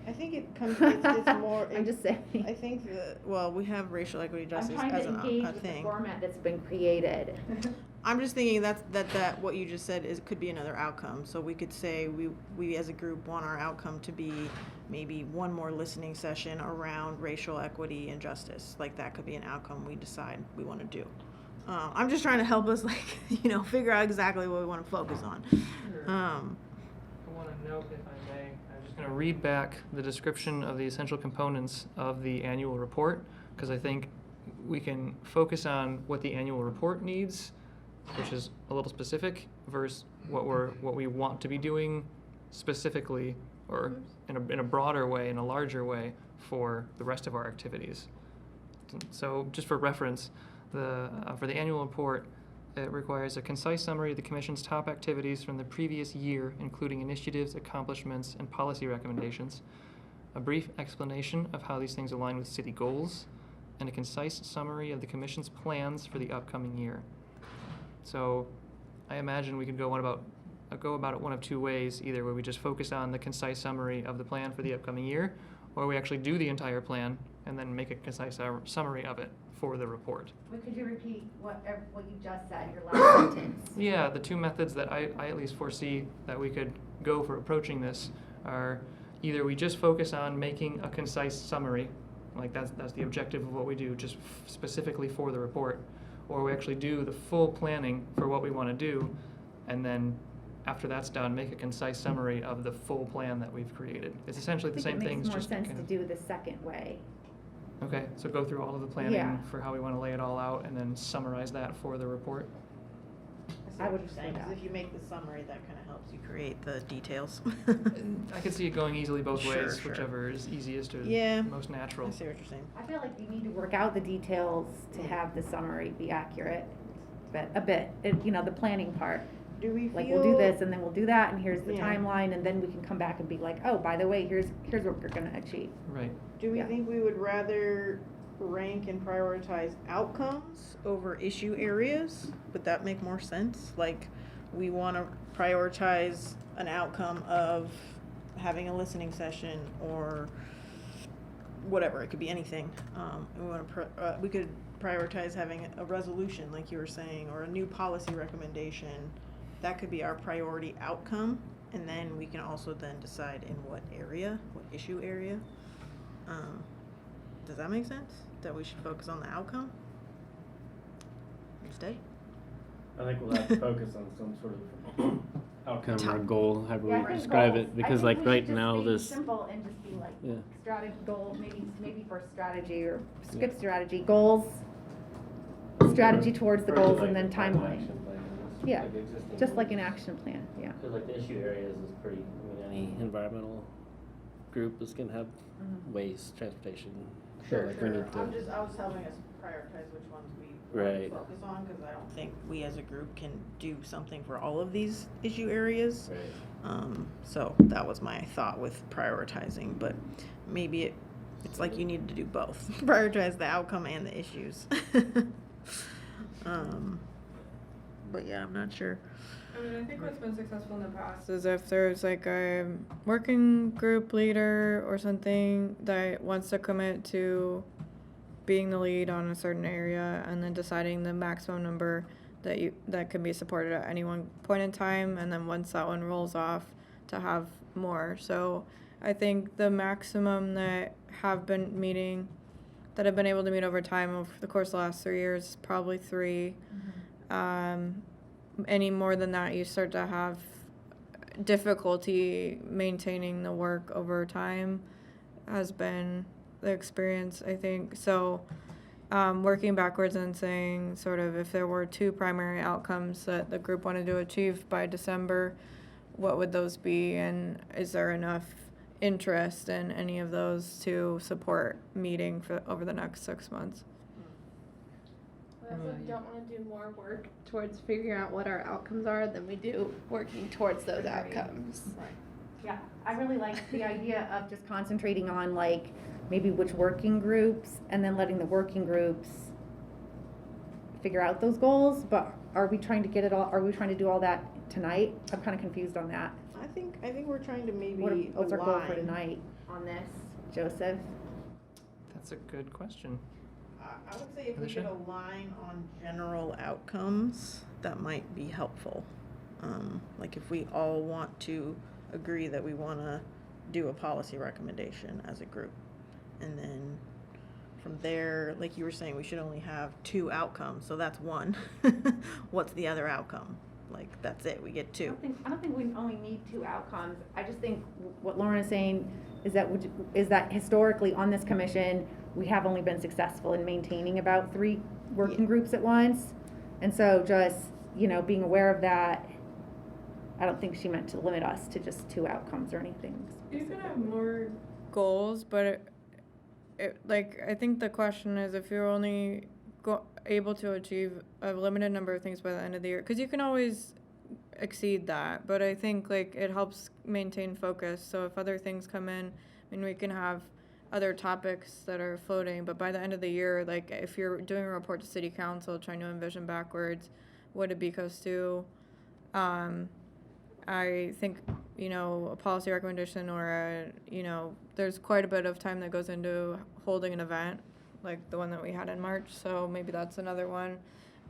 I think it's more. I'm just saying. I think we have racial equity justice I'm trying as to engage a with the thing. format that's been created. I'm just thinking that what you just said could be another outcome. So we could say we as a group want our outcome to be maybe one more listening session around racial equity and justice. Like that could be an outcome we decide we want to do. I'm just trying to help us figure out exactly what we want to focus on. Sure. I want to note, if I may, I'm just going to read back the description of the essential components of the annual report, because I think we can focus on what the annual report needs, which is a little specific, versus what we want to be doing specifically, or in a broader way, in a larger way, for the rest of our activities. So just for reference, for the annual report, it requires a concise summary of the Commission's top activities from the previous year, including initiatives, accomplishments, and policy recommendations, a brief explanation of how these things align with city goals, and a concise summary of the Commission's plans for the upcoming year. So I imagine we could go about it one of two ways, either where we just focus on the concise summary of the plan for the upcoming year, or we actually do the entire plan and then make a concise summary of it for the report. But could you repeat what you just said, your last sentence? Yeah, the two methods that I at least foresee that we could go for approaching this are either we just focus on making a concise summary, like that's the objective of what we do, just specifically for the report, or we actually do the full planning for what we want to do, and then after that's done, make a concise summary of the full plan that we've created. It's essentially the same thing. It makes more sense to do the second way. Okay, so go through all of the planning Yeah. for how we want to lay it all out, and then summarize that for the report. I would say say that. if you make the summary, that kind of helps you create the details. I could see it going easily both Sure, ways, sure. whichever is easiest or Yeah. most natural. I see what you're saying. I feel like you need to work out the details to have the summary be accurate, but a bit, the planning part. Do we Like, feel? we'll do this, and then we'll do that, and here's the Yeah. timeline, and then we can come back and be like, oh, by the way, here's what we're gonna achieve. Right. Do we Yeah. think we would rather rank and prioritize outcomes over issue areas? Would that make more sense? Like, we wanna prioritize an outcome of having a listening session or whatever, it could be anything. We could prioritize having a resolution, like you were saying, or a new policy recommendation. That could be our priority outcome, and then we can also then decide in what area, what issue area. Does that make sense? That we should focus on the outcome instead? I think we'll have to focus on some sort of outcome or goal, however Yeah, I we think describe goals. it, because I think like we right should just now, be this, simple and just be like, yeah. strategy, goal, maybe for strategy or Skip Yeah. strategy, goals, strategy towards the Or goals, like and then the plan timeline. action plan, Yeah, like the existing just like ones. an action plan, yeah. Cause like the issue areas is pretty, I mean, any environmental group is gonna have waste, transportation. So, like, we need to- I was helping us prioritize which ones we Right. focus on, because I don't think we as a group can do something for all of these issue areas. Right. So that was my thought with prioritizing, but maybe it's like you need to do both, prioritize the outcome and the issues. But yeah, I'm not sure. I mean, I think what's been successful in the past is if there's like a working group leader or something that wants to commit to being the lead on a certain area and then deciding the maximum number that can be supported at any one point in time, and then once that one rolls off to have more. So I think the maximum that have been able to meet over time over the course of the last 3 years is probably 3. Any more than that, you start to have difficulty maintaining the work over time, has been the experience, I think. So working backwards and saying sort of if there were 2 primary outcomes that the group wanted to achieve by December, what would those be, and is there enough interest in any of those to support meeting for over the next 6 months? We also don't want to do more work towards figuring out what our outcomes are than we do working towards those outcomes. yeah, I really like the idea of just concentrating on like maybe which working groups, and then letting the working groups figure out those goals. But are we trying to get it all? Are we trying to do all that tonight? I'm kind of confused on that. I think we're trying to maybe What's our goal for align. tonight on this, Joseph? That's a good question. I would say if we Alicia? could align on general outcomes, that might be helpful. Like if we all want to agree that we want to do a policy recommendation as a group. And then from there, like you were saying, we should only have 2 outcomes, so that's 1. What's the other outcome? Like, that's it, we get 2. I don't think we only need 2 outcomes. I just think what Lauren is saying is that historically on this commission, we have only been successful in maintaining about 3 working groups at once. And so just, being aware of that, I don't think she meant to limit us to just 2 outcomes or anything. You can have more goals, but I think the question is if you're only able to achieve a limited number of things by the end of the year, because you can always exceed that, but I think it helps maintain focus. So if other things come in, we can have other topics that are floating, but by the end of the year, if you're doing a report to city council, trying to envision backwards, what did BCOS do? I think, a policy recommendation or there's quite a bit of time that goes into holding an event like the one that we had in March. So maybe that's another one.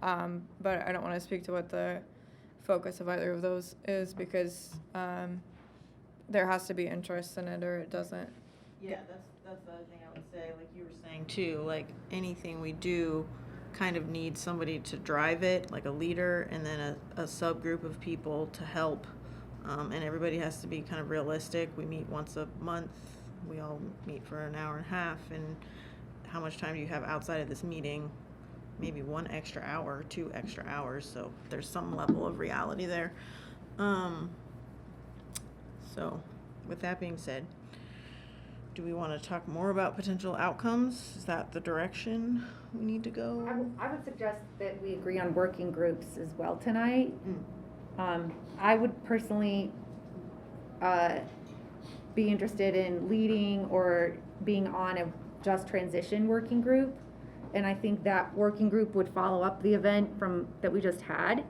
But I don't want to speak to what the focus of either of those is because there has to be interest in it or it doesn't. Yeah, that's the other thing I would say, like you were saying too, like anything we do kind of needs somebody to drive it, like a leader, and then a subgroup of people to help. And everybody has to be kind of realistic. We meet once a month. We all meet for an hour and a half. And how much time do you have outside of this meeting? Maybe 1 extra hour, 2 extra hours. So there's some level of reality there. So with that being said, do we want to talk more about potential outcomes? Is that the direction we need to go? I would suggest that we agree on working groups as well tonight. I would personally be interested in leading or being on a just transition working group. And I think that working group would follow up the event that we just had.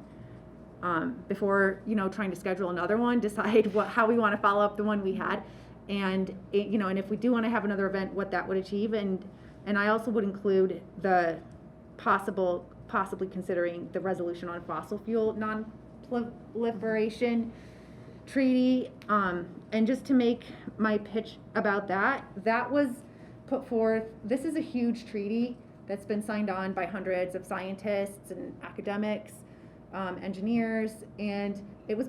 Before, trying to schedule another one, decide how we want to follow up the one we had. And, and if we do want to have another event, what that would achieve. And I also would include the possibly considering the resolution on fossil fuel non-proliferation treaty. And just to make my pitch about that was put forth. This is a huge treaty that's been signed on by hundreds of scientists and academics, engineers, and it was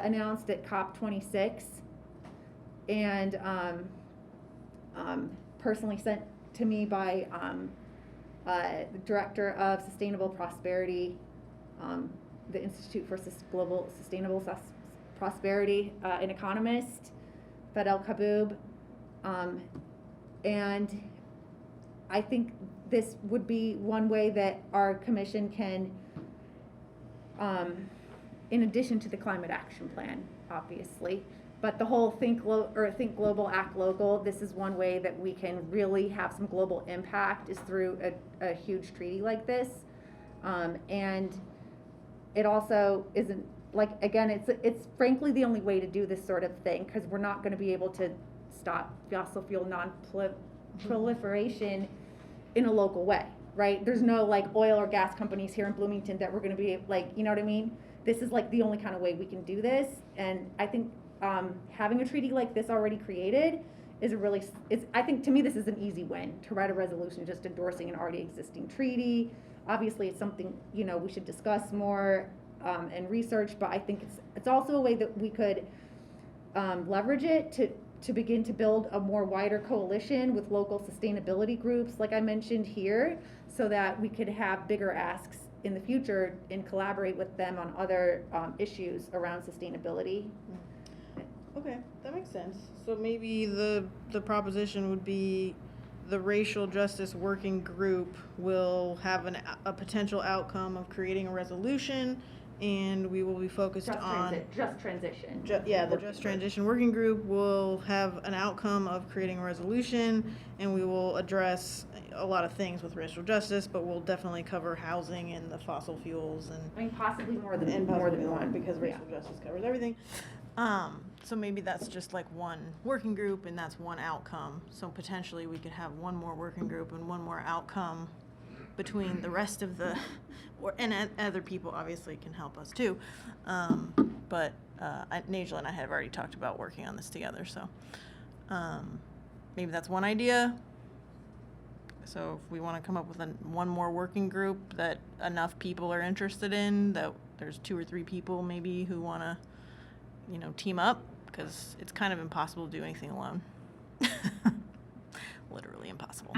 announced at COP26, and personally sent to me by the Director of Sustainable Prosperity, the Institute for Global Sustainable Prosperity, an economist, Fadel Kaboub, and I think this would be one way that our commission can, in addition to the climate action plan, obviously, but the whole think global, act local, this is one way that we can really have some global impact is through a huge treaty like this. And it also isn't, again, it's frankly the only way to do this sort of thing, because we're not going to be able to stop fossil fuel non-proliferation in a local way, right? There's no oil or gas companies here in Bloomington that we're going to be you know what I mean? This is the only kind of way we can do this. And I think having a treaty like this already created is I think to me this is an easy win, to write a resolution just endorsing an already existing treaty. Obviously it's something, we should discuss more and research, but I think it's also a way that we could leverage it to begin to build a more wider coalition with local sustainability groups, like I mentioned here, so that we could have bigger asks in the future and collaborate with them on other issues around sustainability. Okay, that makes sense. So maybe the proposition would be the racial justice working group will have a potential outcome of creating a resolution, and we will be focused on just transition. The Just Transition Working Group will have an outcome of creating a resolution, and we will address a lot of things with racial justice, but we'll definitely cover housing and the fossil fuels and possibly more than one, because racial justice covers everything. So maybe that's just one working group, and that's one outcome. So potentially we could have one more working group and one more outcome between the rest of the, and other people obviously can help us too. But Najla and I have already talked about working on this together, so maybe that's one idea. So if we want to come up with one more working group that enough people are interested in, that there's 2 or 3 people maybe who want to, team up, because it's kind of impossible to do anything alone. Literally impossible.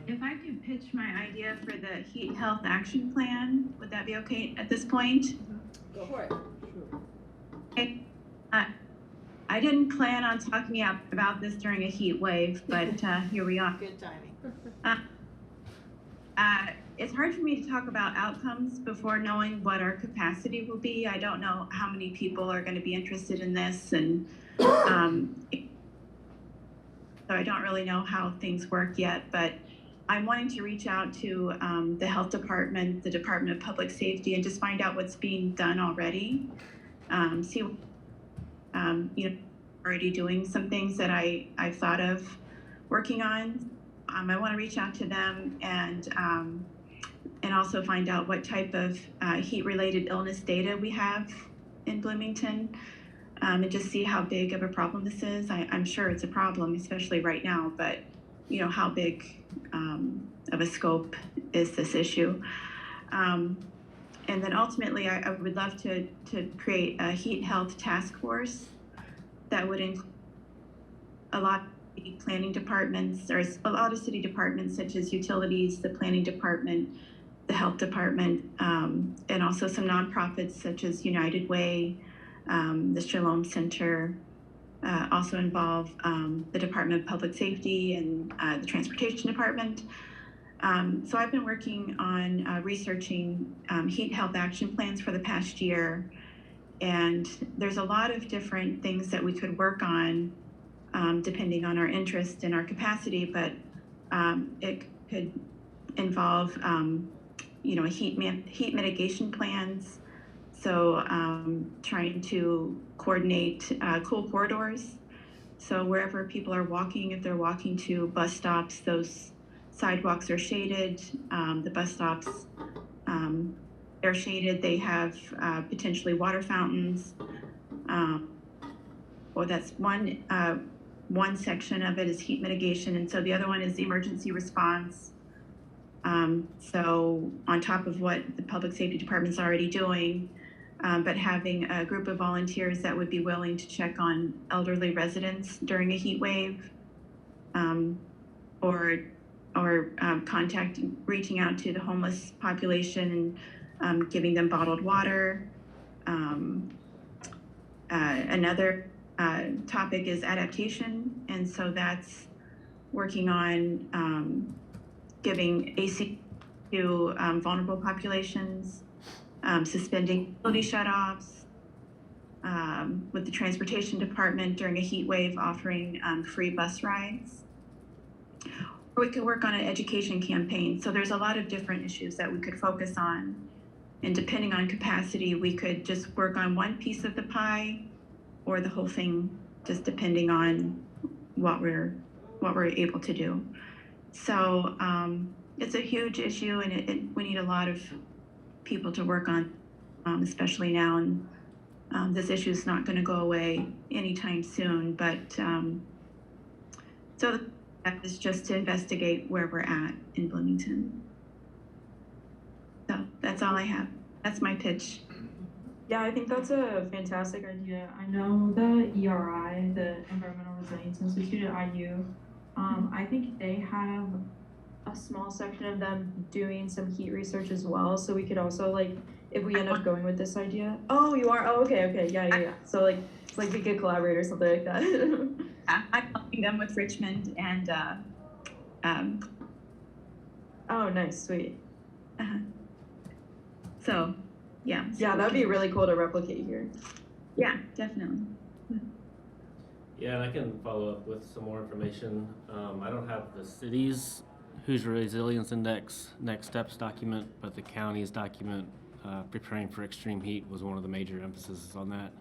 If I could pitch my idea for the heat health action plan, would that be okay at this point? Go for it. Okay. I didn't plan on talking about this during a heat wave, but here we are. Good timing. It's hard for me to talk about outcomes before knowing what our capacity will be. I don't know how many people are going to be interested in this, and so I don't really know how things work yet, but I'm wanting to reach out to the health department, the Department of Public Safety, and just find out what's being done already. See, already doing some things that I've thought of working on. I want to reach out to them and also find out what type of heat-related illness data we have in Bloomington, and just see how big of a problem this is. I'm sure it's a problem, especially right now, but how big of a scope is this issue? And then ultimately, I would love to create a heat health task force that would include a lot of planning departments, or a lot of city departments such as utilities, the planning department, the health department, and also some nonprofits such as United Way, the Shalom Center, also involve the Department of Public Safety and the Transportation Department. So I've been working on researching heat health action plans for the past year, and there's a lot of different things that we could work on depending on our interest and our capacity, but it could involve, heat mitigation plans. So trying to coordinate cool corridors. So wherever people are walking, if they're walking to bus stops, those sidewalks are shaded. The bus stops are shaded. They have potentially water fountains. Well, that's one section of it is heat mitigation, and so the other one is emergency response. So on top of what the public safety department's already doing, but having a group of volunteers that would be willing to check on elderly residents during a heat wave, or reaching out to the homeless population and giving them bottled water. Another topic is adaptation, and so that's working on giving AC to vulnerable populations, suspending utility shutoffs, with the transportation department during a heat wave offering free bus rides. Or we could work on an education campaign. So there's a lot of different issues that we could focus on, and depending on capacity, we could just work on one piece of the pie or the whole thing, just depending on what we're able to do. So it's a huge issue, and we need a lot of people to work on, especially now. And this issue is not going to go away anytime soon. But so the step is just to investigate where we're at in Bloomington. So that's all I have. That's my pitch. Yeah, I think that's a fantastic idea. I know the ERI, the Environmental Resilience Institute at IU, I think they have a small section of them doing some heat research as well. So we could also, like, if we end up going with this idea. Oh, you are? Oh, okay. Yeah. So like we could collaborate or something like that. I'm helping them with Richmond and oh, nice, sweet. So, yeah. Yeah, that'd be really cool to replicate here. Yeah, definitely. Yeah, and I can follow up with some more information. I don't have the city's Who's Resilience Index next steps document, but the county's document, preparing for extreme heat, was one of the major emphases on that.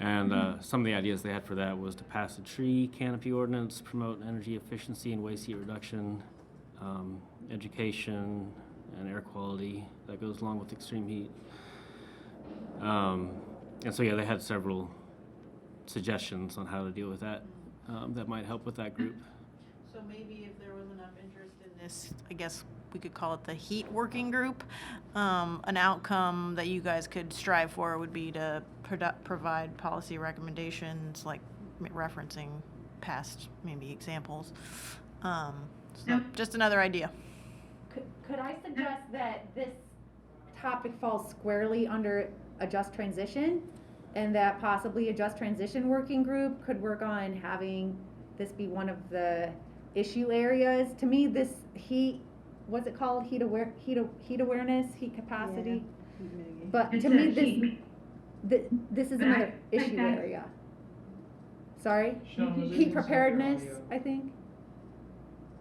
And some of the ideas they had for that was to pass a tree canopy ordinance, promote energy efficiency and waste heat reduction, education and air quality that goes along with extreme heat. And so yeah, they had several suggestions on how to deal with that that might help with that group. So maybe if there was enough interest in this, I guess we could call it the heat working group, an outcome that you guys could strive for would be to provide policy recommendations, like referencing past maybe examples. So just another idea. Could I suggest that this topic falls squarely under a just transition, and that possibly a just transition working group could work on having this be one of the issue areas? To me, this heat, what's it called? Heat awareness, heat capacity. Yeah. But to me, this is another issue area. Sorry? Heat preparedness, I think.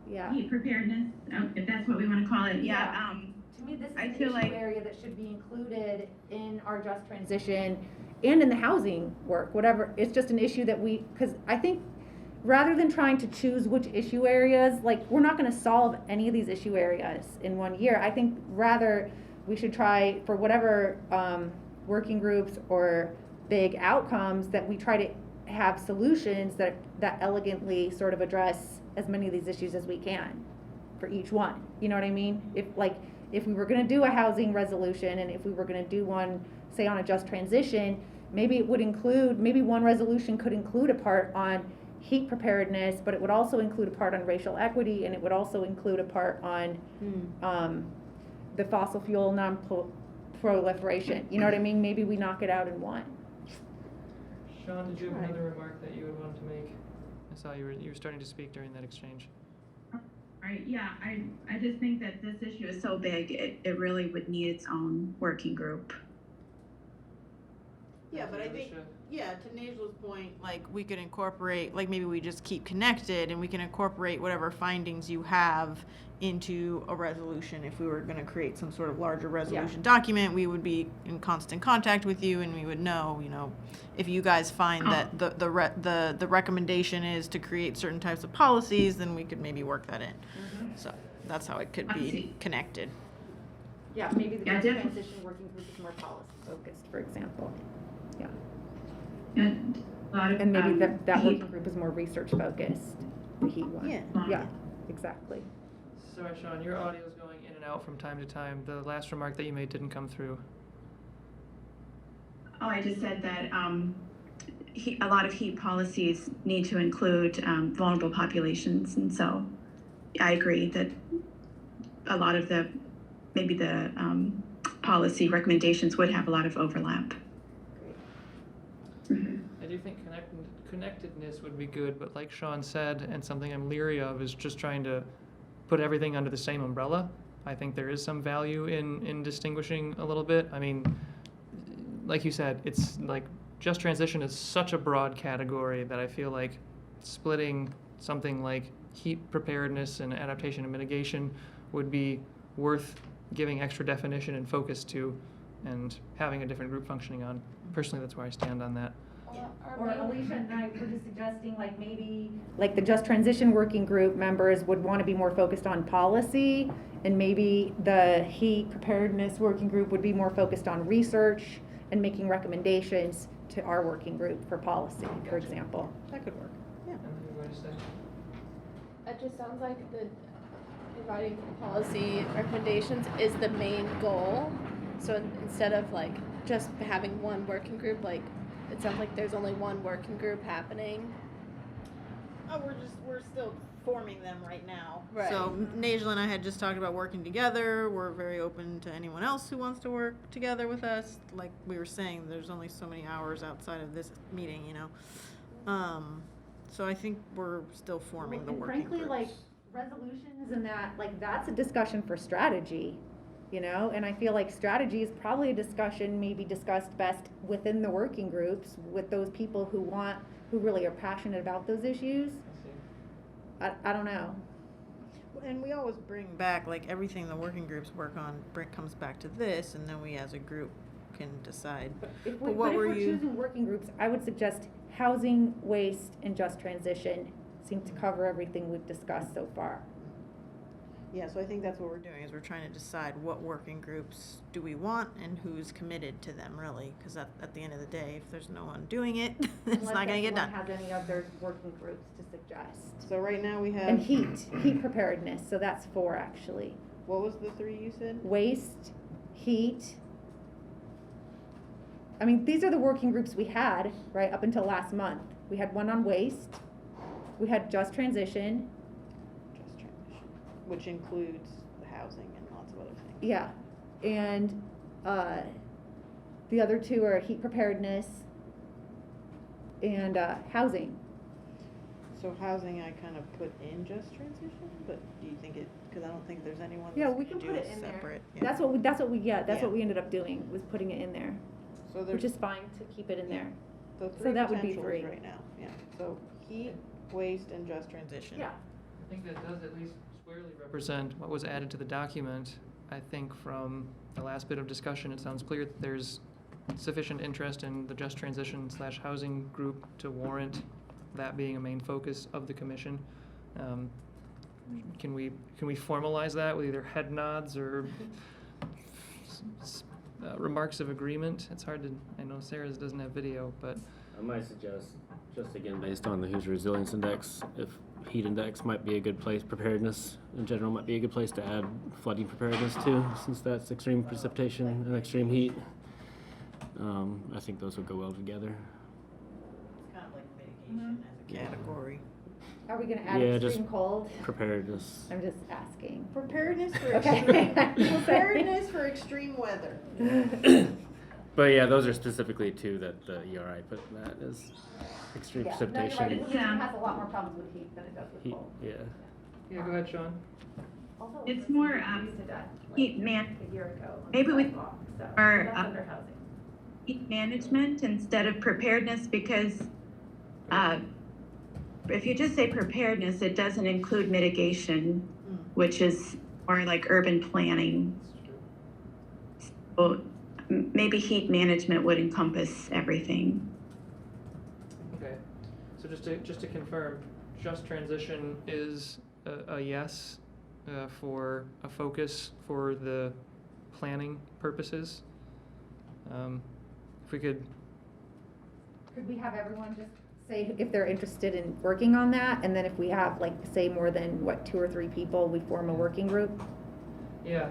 Yeah. Heat preparedness, if that's what we want to call it. Yeah. To me, this is I an feel issue like area that should be included in our just transition and in the housing work, whatever. It's just an issue that because I think rather than trying to choose which issue areas, like, we're not going to solve any of these issue areas in 1 year. I think rather we should try for whatever working groups or big outcomes that we try to have solutions that elegantly sort of address as many of these issues as we can for each one. You know what I mean? If we were going to do a housing resolution, and if we were going to do one, say, on a just transition, maybe it would include, maybe one resolution could include a part on heat preparedness, but it would also include a part on racial equity, and it would also include a part on the fossil fuel non-proliferation. You know what I mean? Maybe we knock it out in one. Sean, did you have another remark that you would want to make? I saw you were starting to speak during that exchange. Right, yeah, I just think that this issue is so big, it really would need its own working group. Yeah, but I think, yeah, to Najal's point, like, we could incorporate, like, maybe we just keep connected and we can incorporate whatever findings you have into a resolution. If we were gonna create some sort of larger resolution document, we would be in constant contact with you and we would know, you know, if you guys find that the recommendation is to create certain types of policies, then we could maybe work that in. So that's how it could be connected. Yeah, maybe the Yeah, just definitely. transition working group is more policy focused, for example. Yeah. And a lot of, And maybe that heat- working group is more research focused, the heat one. Yeah. Yeah, exactly. Sorry, Sean, your audio's going in and out from time to time. The last remark that you made didn't come through. Oh, I just said that a lot of heat policies need to include vulnerable populations, and so I agree that a lot of maybe the policy recommendations would have a lot of overlap. I do think connectedness would be good, but like Sean said, and something I'm leery of is just trying to put everything under the same umbrella. I think there is some value in distinguishing a little bit. I mean, like you said, it's like just transition is such a broad category that I feel like splitting something like heat preparedness and adaptation and mitigation would be worth giving extra definition and focus to and having a different group functioning on. Personally, that's where I stand on that. Or Alicia and I were just suggesting like maybe like the just transition working group members would want to be more focused on policy, and maybe the heat preparedness working group would be more focused on research and making recommendations to our working group for policy, for example. That could work, yeah. It just sounds like the providing policy recommendations is the main goal. So instead of like just having one working group, like it sounds like there's only one working group happening. Oh, we're still forming them right now. Right. So Najla and I had just talked about working together. We're very open to anyone else who wants to work together with us. Like we were saying, there's only so many hours outside of this meeting, you know. So I think we're still forming the And working frankly, groups. like resolutions and that, like that's a discussion for strategy, you know, and I feel like strategy is probably a discussion maybe discussed best within the working groups with those people who really are passionate about those issues. I don't know. And we always bring back, like, everything the working groups work on comes back to this, and then we as a group can decide. If But what were we're you- choosing working groups, I would suggest housing, waste, and just transition seem to cover everything we've discussed so far. Yeah, so I think that's what we're doing, is we're trying to decide what working groups do we want and who's committed to them, really. Because at the end of the day, if there's no one doing it, it's not gonna get done. Unless anyone has any other working groups to suggest. So right now we have. And heat preparedness, so that's 4 actually. What was the 3 you said? Waste, heat. I mean, these are the working groups we had, right, up until last month. We had one on waste, we had just transition, Just transition, which includes the housing and lots of other things. yeah, and, the other 2 are heat preparedness and, housing. So housing I kind of put in just transition, but do you think because I don't think there's anyone Yeah, that's we gonna can do put a it in there. separate. Yeah. That's Yeah. what we ended up doing, was putting it in there, So which there's is fine to keep it in there. the so 3 that would be potentials 3. right now, yeah. So heat, waste, and just transition. Yeah. I think that does at least squarely represent what was added to the document. I think from the last bit of discussion, it sounds clear that there's sufficient interest in the just transition / housing group to warrant that being a main focus of the commission. Can we formalize that with either head nods or remarks of agreement? It's hard to, I know Sarah's doesn't have video, but I might suggest, just again based on the Hoosier Resilience Index, if heat index might be a good place, preparedness in general might be a good place to add flooding preparedness to, since that's extreme precipitation and extreme heat. I think those would go well together. It's kind of like mitigation as a category. Are we gonna add Yeah, just- extreme cold? Preparedness. I'm just asking. Preparedness for Okay. preparedness for extreme weather. But yeah, those are specifically 2 that the ERI put in that as extreme Yeah, no, you're right. precipitation. Bloomington has a lot more problems with heat than it does with Heat, cold. yeah. Yeah, go ahead, Sean. Also, It's more, used to that, heat man, a year ago on maybe the we sidewalk, so are, that's under housing. heat management instead of preparedness, because if you just say preparedness, it doesn't include mitigation, which is more like urban planning. So maybe heat management would encompass everything. Okay, so just to confirm, just transition is a yes for a focus for the planning purposes. If we could, Could we have everyone just say if they're interested in working on that, and then if we have like, say more than, 2 or 3 people, we form a working group? yeah,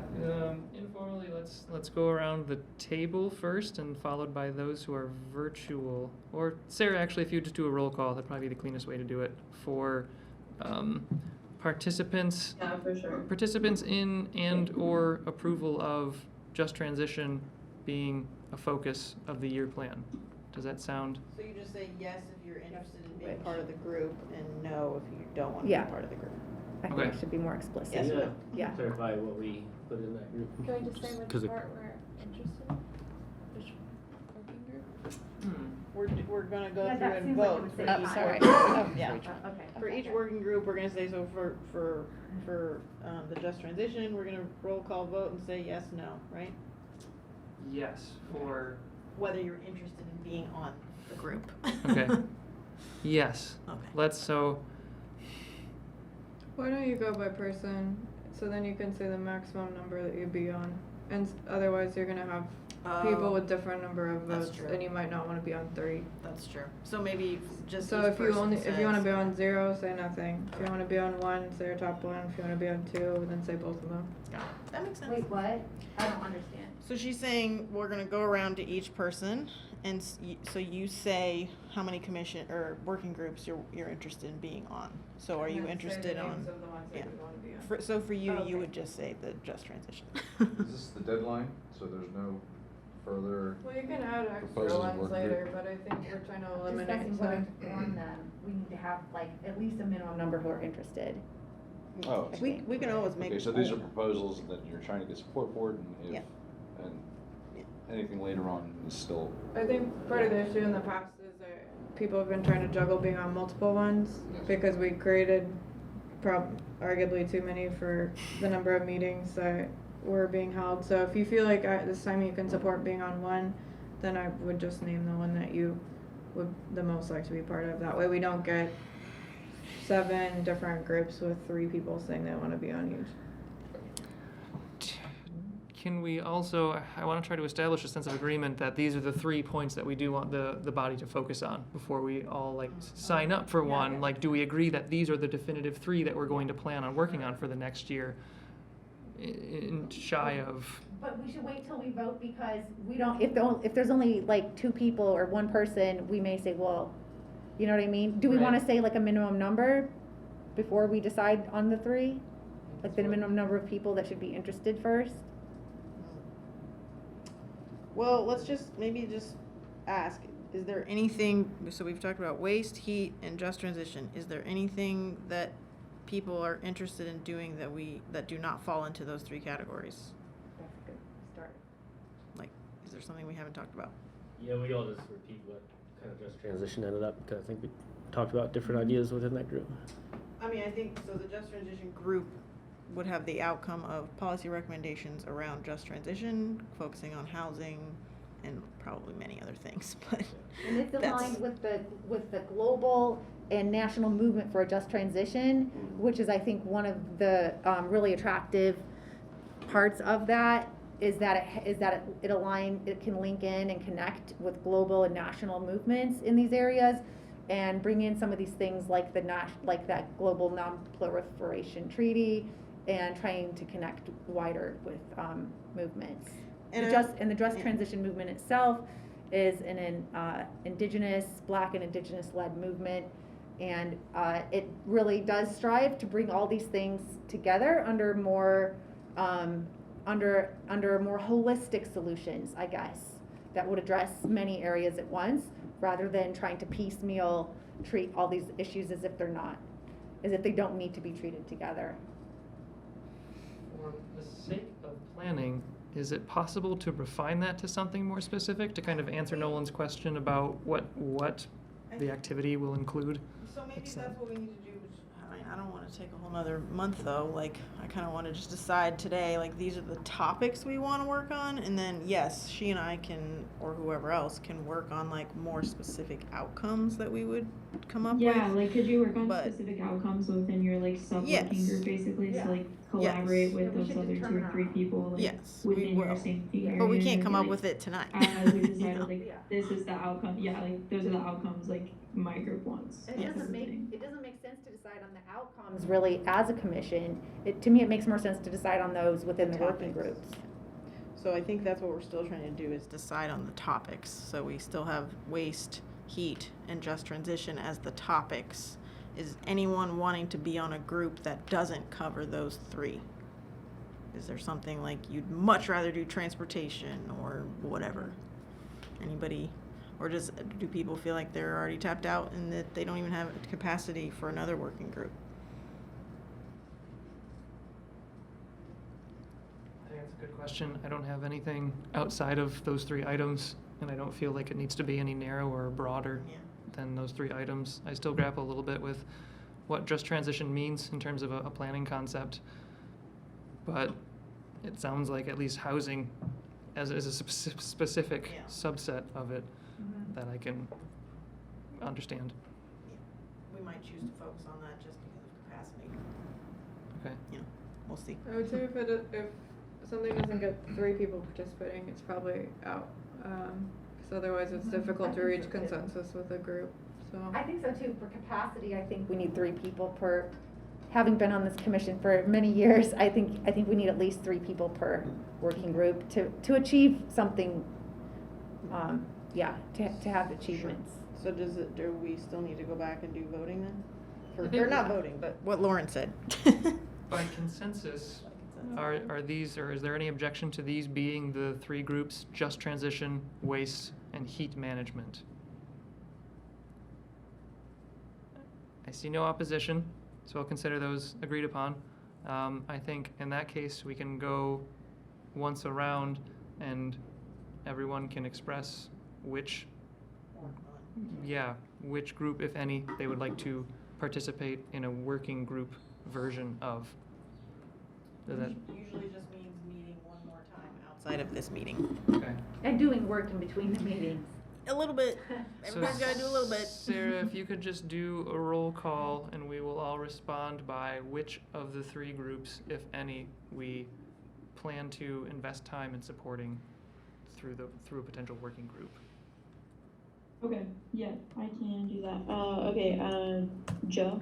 informally, let's go around the table first, and followed by those who are virtual. Or Sarah, actually, if you just do a roll call, that'd probably be the cleanest way to do it for participants. Yeah, for sure. Participants in and/or approval of just transition being a focus of the year plan. Does that sound? So you just say yes if you're interested in being part of the group, and no if you don't want to Yeah. be part of the group. I think Okay. it should be more explicit. Yes. Yeah. Yeah. Clarify what we put in that group. Can we just say which 'Cause it- part we're interested in? Which working group? We're gonna go Yeah, through that and seems like it vote would for say each. sorry. Yeah. Okay. For each working group, we're gonna say, so for the just transition, we're gonna roll call vote and say yes, no, right? Yes, for. Whether you're interested in being on the group. Okay. Yes. Okay. Why don't you go by person, so then you can say the maximum number that you'd be on, and otherwise you're gonna have people with different number of That's votes, true. and you might not wanna be on 3. That's true. So maybe just So each if you person if you wanna says- be on 0, say nothing. If you wanna be on 1, say your top 1. If you wanna be on 2, then say both of them. That makes sense. Wait, what? I don't understand. So she's saying we're gonna go around to each person, and so you say how many commission or working groups you're interested in being on. So are you interested on? Yeah. So for you, Okay. you would just say the just transition. Is this the deadline? So there's no further? Well, you can add extra Proposals ones work later, group. but I think we're trying to eliminate Discussing whether some. to form them, we need to have like at least a minimum number who are interested. Oh, We can always make. okay, so these are proposals that you're trying to get support for, and if, Yeah. and anything later on is still, I think part of the issue in the past is that people have been trying to juggle being on multiple ones, Yes. because we created arguably too many for the number of meetings that were being held. So if you feel like this time you can support being on 1, then I would just name the one that you would the most like to be part of. That way we don't get 7 different groups with 3 people saying they want to be on each. Can we also, I want to try to establish a sense of agreement that these are the 3 points that we do want the body to focus on before we all like sign up for one. Like, do we agree that these are the definitive 3 that we're going to plan on working on for the next year? In shy of. But we should wait till we vote, because we don't, if there's only like 2 people or 1 person, we may say, well, you know what I mean? Do we Right. wanna say like a minimum number before we decide on the 3? Like the minimum number of people that should be interested first? Well, let's maybe just ask, is there anything, so we've talked about waste, heat, and just transition. Is there anything that people are interested in doing that do not fall into those 3 categories? That's a good start. Like, is there something we haven't talked about? Yeah, we all just repeat what kind of just transition ended up, because I think we talked about different ideas within that group. I mean, I think, so the just transition group would have the outcome of policy recommendations around just transition, focusing on housing, and probably many other things, but And it's that's- aligned with the global and national movement for a just transition, which is, I think, one of the really attractive parts of that is that it can link in and connect with global and national movements in these areas, and bring in some of these things like that global Non-Proliferation treaty, and trying to connect wider with movements. And The just yeah. transition movement itself is an indigenous, Black and indigenous-led movement, and it really does strive to bring all these things together under more more holistic solutions, I guess, that would address many areas at once, rather than trying to piecemeal treat all these issues as if they're not as if they don't need to be treated together. For the sake of planning, is it possible to refine that to something more specific, to kind of answer Nolan's question about what the activity will include? So maybe It's, that's what we need to do. I don't want to take a whole nother month though. Like, I kind of want to just decide today, like, these are the topics we want to work on. And then, yes, she and I can, or whoever else can work on like more specific outcomes that we would come up with. Yeah, like could you work on But- specific outcomes within your like sub Yes. working group basically? Yeah. So like collaborate Yes. with Yeah, we those should other 2 determine or our 3 people like Yes, we within your will. same Yeah. area. But we can't and come be up like, with it tonight. we You decided know? like Yeah. this is the outcome. Yeah, like those are the outcomes like my group wants. It Yes. doesn't make sense to decide on the outcomes really as a commission. To me, it makes more sense to decide on those within the working Topics. groups. So I think that's what we're still trying to do is decide on the topics. So we still have waste, heat, and just transition as the topics. Is anyone wanting to be on a group that doesn't cover those 3? Is there something like you'd much rather do transportation or whatever? Anybody? Or do people feel like they're already tapped out and that they don't even have capacity for another working group? I think that's a good question. I don't have anything outside of those 3 items, and I don't feel like it needs to be any narrower or broader Yeah. than those 3 items. I still grapple a little bit with what just transition means in terms of a planning concept, but it sounds like at least housing as a specific Yeah. subset of it that I can understand. We might choose to focus on that just because of capacity. Okay. We'll see. I would say if something doesn't get 3 people participating, it's probably out. 'Cause otherwise it's difficult to reach consensus with a group, so. I think so too. For capacity, I think we need 3 people per, having been on this commission for many years, I think we need at least 3 people per working group to achieve something, to have achievements. So do we still need to go back and do voting then? I think Or not we- voting, but what Lauren said. By consensus, are these, or is there any objection to these being the 3 groups, just transition, waste, and heat management? I see no opposition, so I'll consider those agreed upon. I think in that case, we can go once around and everyone can express which group, if any, they would like to participate in a working group version of. Does that, Usually just means meeting one more time outside of this meeting. okay. And doing work in between the meetings. A little bit. So Everybody's gotta do a little bit. Sarah, if you could just do a roll call and we will all respond by which of the 3 groups, if any, we plan to invest time in supporting through a potential working group. Okay, yeah, I can do that. Okay, Joe,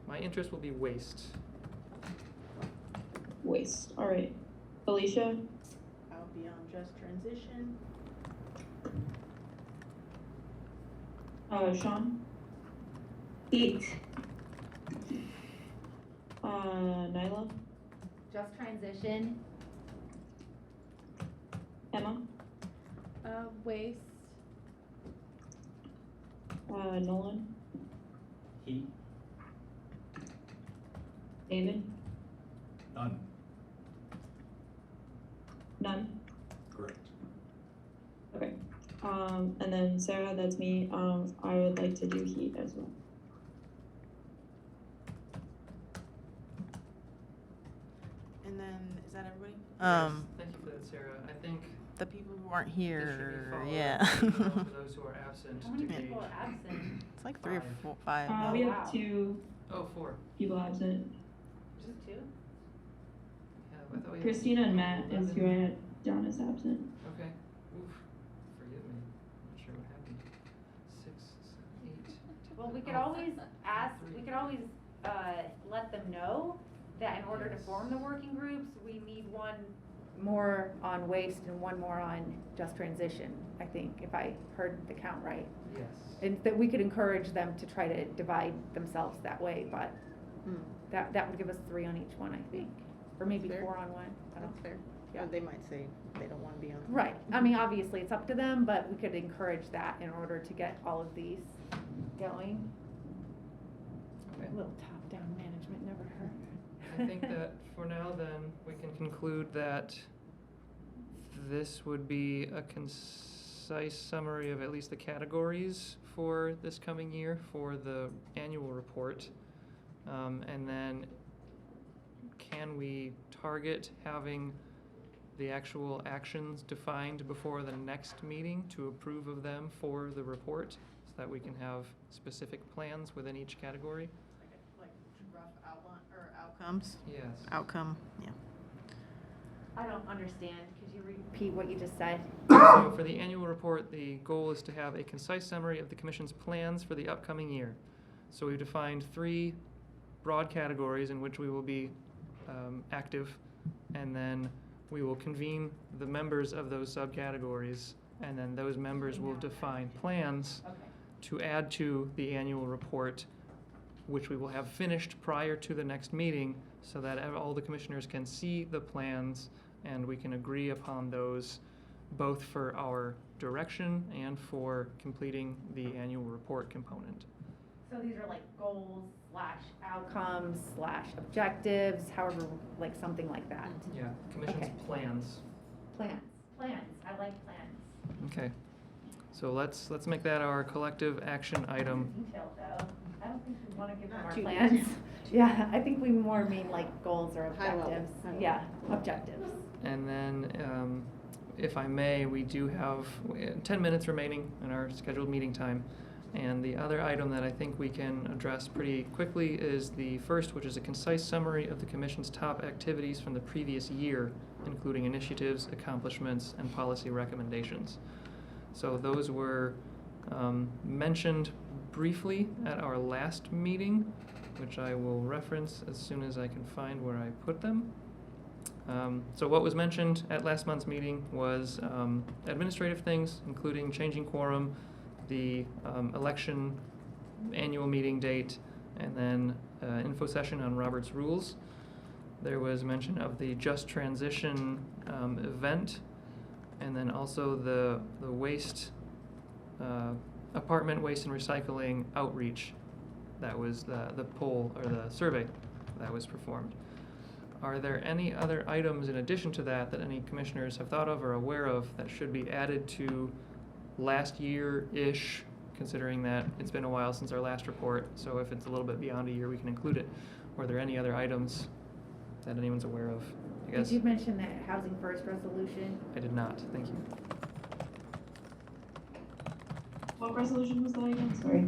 My interest will be waste. waste. All right, Alicia, I'll be on just transition. Sean, Heat. Nyla, Just transition. Emma, Waste. Nolan, Heat. David, None. none. Correct. Okay. And then Sarah, that's me. I would like to do heat as well. And then, is that everybody? Yes, thank you for that, Sarah. I think The people who aren't this should be here, followed yeah. up with email for those who are absent How many to people gauge. are absent? It's like 3 or 5. 4, 5. We wow. have 2 Oh, 4. people absent. Just 2? Yeah, I thought we had Christina and Matt is 11. who I had down as absent. Okay. Oof. Forgive me. Not sure what happened. 6, 7, 8. Well, we could always let them know that in order to form the working groups, we need 1 more on waste and 1 more on just transition, I think, if I heard the count right. Yes. And that we could encourage them to try to divide themselves that way, but that would give us 3 on each one, I think. Or maybe Fair. 4 on 1, I don't That's fair. Yeah. Or they might say they don't wanna be on. Right, I mean, obviously, it's up to them, but we could encourage that in order to get all of these going. Okay. A little top Top-down management never hurt. I think that for now then, we can conclude that this would be a concise summary of at least the categories for this coming year for the annual report. And then can we target having the actual actions defined before the next meeting to approve of them for the report so that we can have specific plans within each category? Like rough outline or outcomes? Yes. Outcome, yeah. I don't understand. Could you repeat what you just said? So for the annual report, the goal is to have a concise summary of the Commission's plans for the upcoming year. So we've defined 3 broad categories in which we will be active, and then we will convene the members of those subcategories, and then those members will define plans Okay. to add to the annual report, which we will have finished prior to the next meeting so that all the commissioners can see the plans and we can agree upon those both for our direction and for completing the annual report component. So these are like goals / outcomes / objectives, however, like something like that. Yeah, commission's Okay. plans. Plans. I like plans. Okay, so let's make that our collective action item. Detailed though. I don't think we want to give them Not our too plans. Yeah, I think we more mean like goals or High level. objectives. High level. Yeah, objectives. And then, if I may, we do have 10 minutes remaining in our scheduled meeting time. And the other item that I think we can address pretty quickly is the first, which is a concise summary of the Commission's top activities from the previous year, including initiatives, accomplishments, and policy recommendations. So those were mentioned briefly at our last meeting, which I will reference as soon as I can find where I put them. So what was mentioned at last month's meeting was administrative things, including changing quorum, the election annual meeting date, and then info session on Robert's rules. There was mention of the Just Transition event, and then also the waste, apartment waste and recycling outreach. That was the poll or the survey that was performed. Are there any other items in addition to that that any commissioners have thought of or aware of that should be added to last year-ish, considering that it's been a while since our last report, so if it's a little bit beyond a year, we can include it. Or are there any other items that anyone's aware of? I guess Did you mention that Housing First resolution? I did not, thank you. What resolution was that again? Sorry.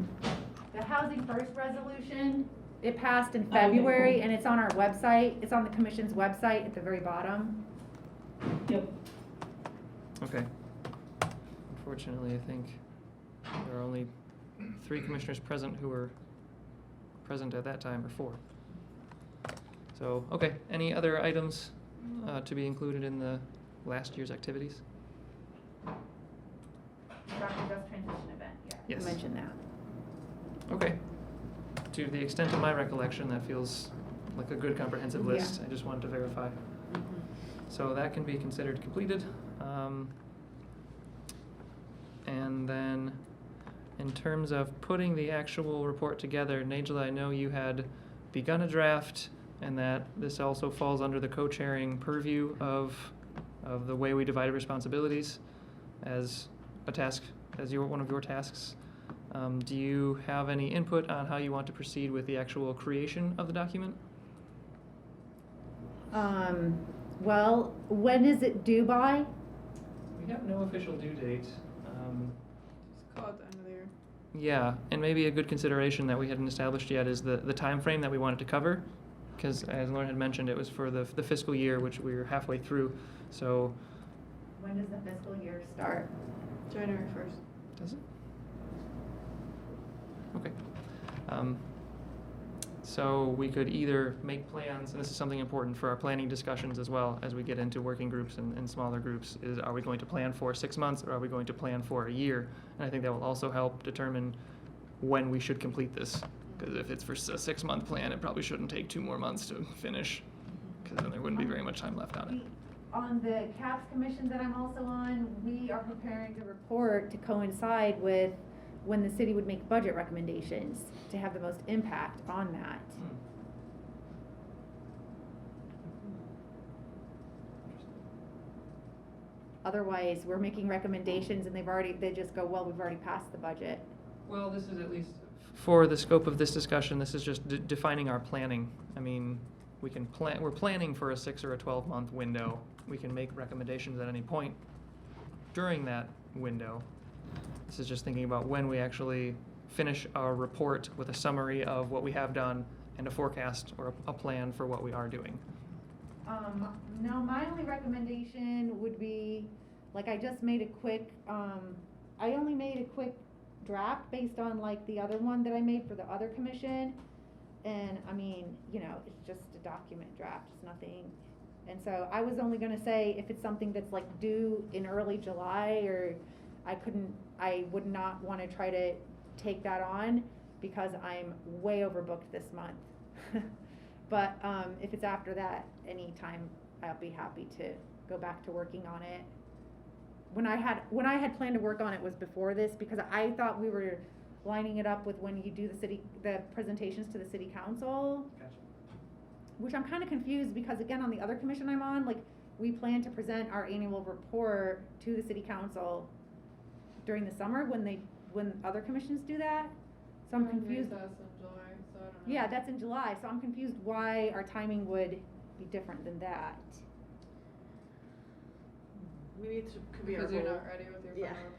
The Housing First resolution, it passed in Oh, okay, February cool. and it's on our website. It's on the commission's website at the very bottom. Yep. Okay. Unfortunately, I think there are only 3 commissioners present who were present at that time, or 4. So, okay, any other items to be included in the last year's activities? Just transition event, yeah. Yes. You mentioned that. Okay. To the extent of my recollection, that feels like a good comprehensive Yeah. list. I just wanted to verify. So that can be considered completed. And then, in terms of putting the actual report together, Najla, I know you had begun a draft, and that this also falls under the co-chairing purview of the way we divided responsibilities as a task, as one of your tasks. Do you have any input on how you want to proceed with the actual creation of the document? Well, when is it due by? We have no official due date. Just call it the end of the year. Yeah, and maybe a good consideration that we hadn't established yet is the time frame that we wanted to cover, because as Lauren had mentioned, it was for the fiscal year, which we were halfway through. So, When does the fiscal year start? January 1st. does it? Okay. So we could either make plans, and this is something important for our planning discussions as well as we get into working groups and smaller groups, is are we going to plan for 6 months or are we going to plan for a year? And I think that will also help determine when we should complete this. Because if it's for a 6-month plan, it probably shouldn't take 2 more months to finish, because then there wouldn't be very much time left on it. On the CAPS commission that I'm also on, we are preparing the report to coincide with when the city would make budget recommendations to have the most impact on that. Otherwise, we're making recommendations and they just go, well, we've already passed the budget. Well, this is at least, for the scope of this discussion, this is just defining our planning. I mean, we're planning for a 6 or a 12-month window. We can make recommendations at any point during that window. This is just thinking about when we actually finish our report with a summary of what we have done and a forecast or a plan for what we are doing. No, my only recommendation would be, like, I just made a quick, I only made a quick draft based on like the other one that I made for the other commission. And I mean, you know, it's just a document draft, it's nothing. And so I was only gonna say if it's something that's like due in early July, or I would not wanna try to take that on because I'm way overbooked this month. But if it's after that, anytime, I'll be happy to go back to working on it. When I had planned to work on it was before this, because I thought we were lining it up with when you do the presentations to the city council. Gotcha. Which I'm kind of confused because again, on the other commission I'm on, like, we plan to present our annual report to the city council during the summer when other commissions do that. So I'm confused. That's in July, so I don't know. Yeah, that's in July, so I'm confused why our timing would be different than that. Maybe it could be our Because you're goal. not ready with your Yeah. final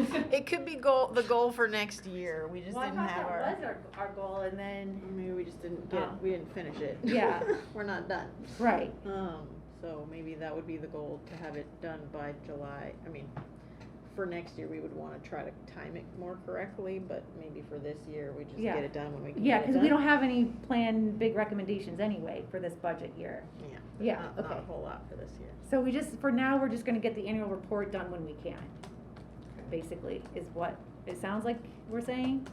report. It could be the goal for next year. We just Well, I didn't thought have that was our goal, and then, maybe we just didn't we didn't finish it. Yeah. We're not done. right, So maybe that would be the goal, to have it done by July. I mean, for next year, we would wanna try to time it more correctly, but maybe for this year, we just Yeah. get it done when we can yeah, get it because we done. don't have any planned big recommendations anyway for this budget year. Yeah. Yeah, Not okay. a whole lot for this year. So we just, for now, we're just gonna get the annual report done when we can, basically, is what it sounds like we're saying.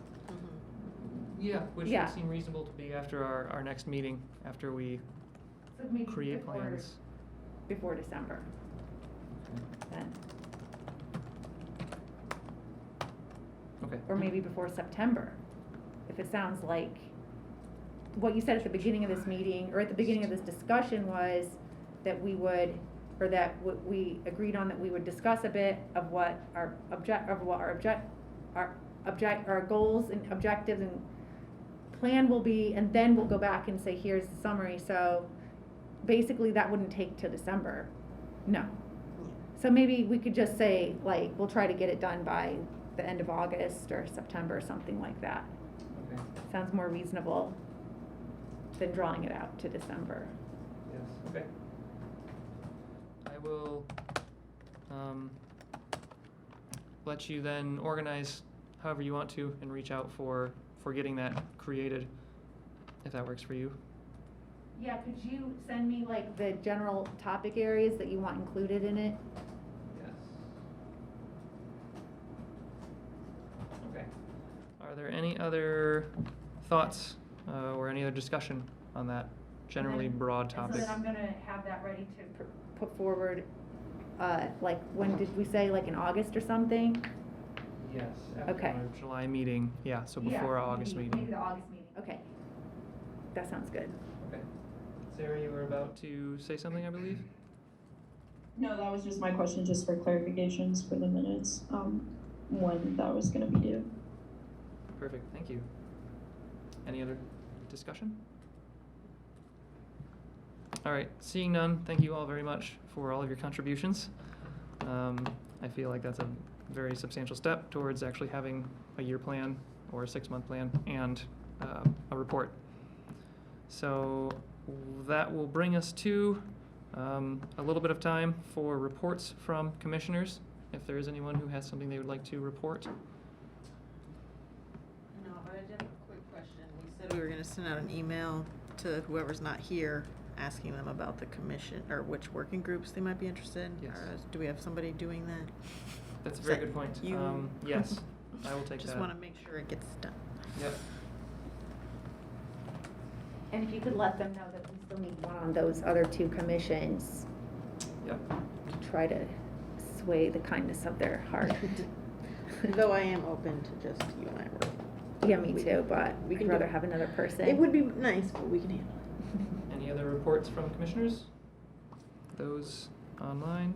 Yeah, which Yeah. would seem reasonable to be after our next meeting, after we So maybe create plans. before December. Then. Okay. Or maybe before September, if it sounds like, what you said at the beginning of this meeting, or at the beginning of this discussion was that we would, or that we agreed on that we would discuss a bit of what our goals and objectives and plan will be, and then we'll go back and say, here's the summary, so basically that wouldn't take till December, no. So maybe we could just say, like, we'll try to get it done by the end of August or September, something like that. Okay. Sounds more reasonable than drawing it out to December. Yes, okay. I will let you then organize however you want to and reach out for getting that created, if that works for you. Yeah, could you send me like the general topic areas that you want included in it? Yes. Okay. Are there any other thoughts or any other discussion on that generally broad topic? And so then I'm gonna have that ready to put forward, like, when did we say, like in August or something? Yes. After Okay. our July meeting, yeah, so before our August Maybe meeting. the August meeting, okay. That sounds good. Okay. Sarah, you were about to say something, I believe? No, that was just my question, just for clarifications for the minutes, when that was gonna be due. Perfect, thank you. Any other discussion? All right, seeing none, thank you all very much for all of your contributions. I feel like that's a very substantial step towards actually having a year plan or a 6-month plan and a report. So that will bring us to a little bit of time for reports from commissioners. If there is anyone who has something they would like to report. No, but I did have a quick question. We said we were gonna send out an email to whoever's not here, asking them about the commission, or which working groups they might be interested in. Yes. Or do we have somebody doing that? That's a Is very that good point. you? Yes, I will take that. Just wanna make sure it gets done. Yep. And if you could let them know that we still need one on those other 2 commissions, Yep. to try to sway the kindness of their heart. Though I am open to just you and I working. Yeah, me We- too, but we I'd can do rather it. have another person. It would be nice, but we can handle it. Any other reports from commissioners? Those online?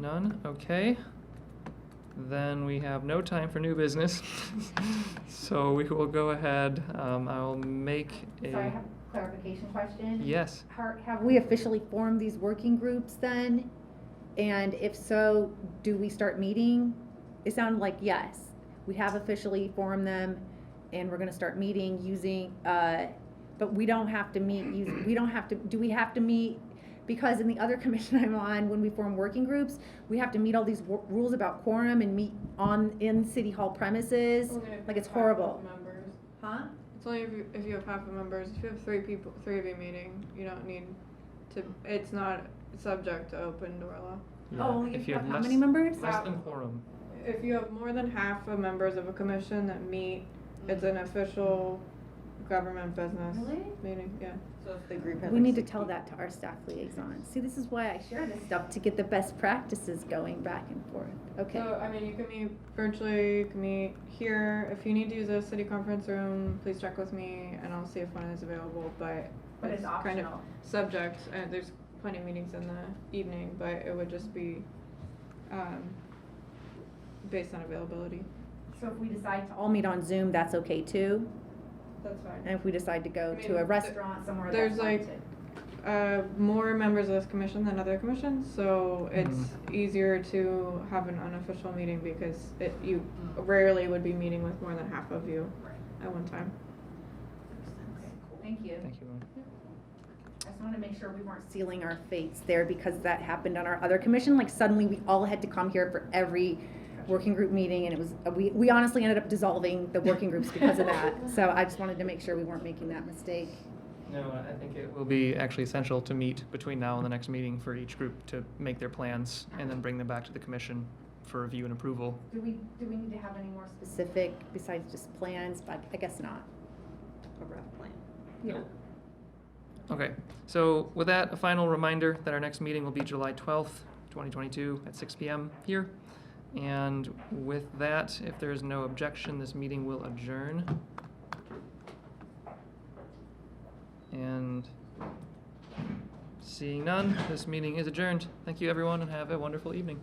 None, okay. Then we have no time for new business. So we will go ahead, I'll make Sorry, I a, have a clarification question. yes. Have we officially formed these working groups then? And if so, do we start meeting? It sounded like yes, we have officially formed them and we're gonna start meeting using, but we don't have to meet, we don't have to, do we have to meet? Because in the other commission I'm on, when we form working groups, we have to meet all these rules about quorum and meet in city hall premises. Like, it's horrible. Huh? It's only if you have half the members. If you have three of you meeting, you don't need to, it's not subject to open door law. Yeah, Oh, if you have how less- many members? Less than quorum. If you have more than half the members of a commission that meet, it's an official government business Really? meeting, yeah. So if the group has We like need to 6 tell people. that to our staff liaisons. See, this is why I share this stuff, to get the best practices going back and forth. Okay. So, I mean, you can meet virtually, you can meet here. If you need to use a city conference room, please check with me and I'll see if one is available, but But it's kind of optional. subject, and there's plenty of meetings in the evening, but it would just be, based on availability. So if we decide to all meet on Zoom, that's okay too? That's fine. And if we decide to go I to mean, a restaurant somewhere, there's that's fine like, too? more members of this commission than other commissions, so it's easier to have an unofficial meeting because you rarely would be meeting with more than half of you at one time. Thank you. Thank you, Lauren. I just wanted to make sure we weren't sealing our fates there, because that happened on our other commission. Like, suddenly we all had to come here for every working group meeting, and it was, we honestly ended up dissolving the working groups because of that. So I just wanted to make sure we weren't making that mistake. No, I think it will be actually essential to meet between now and the next meeting for each group to make their plans and then bring them back to the commission for review and approval. Do we need to have any more specific besides just plans? But I guess not. A rough plan. Yeah. Okay, so with that, a final reminder that our next meeting will be July 12th, 2022 at 6 p.m. here. And with that, if there is no objection, this meeting will adjourn. And seeing none, this meeting is adjourned. Thank you, everyone, and have a wonderful evening.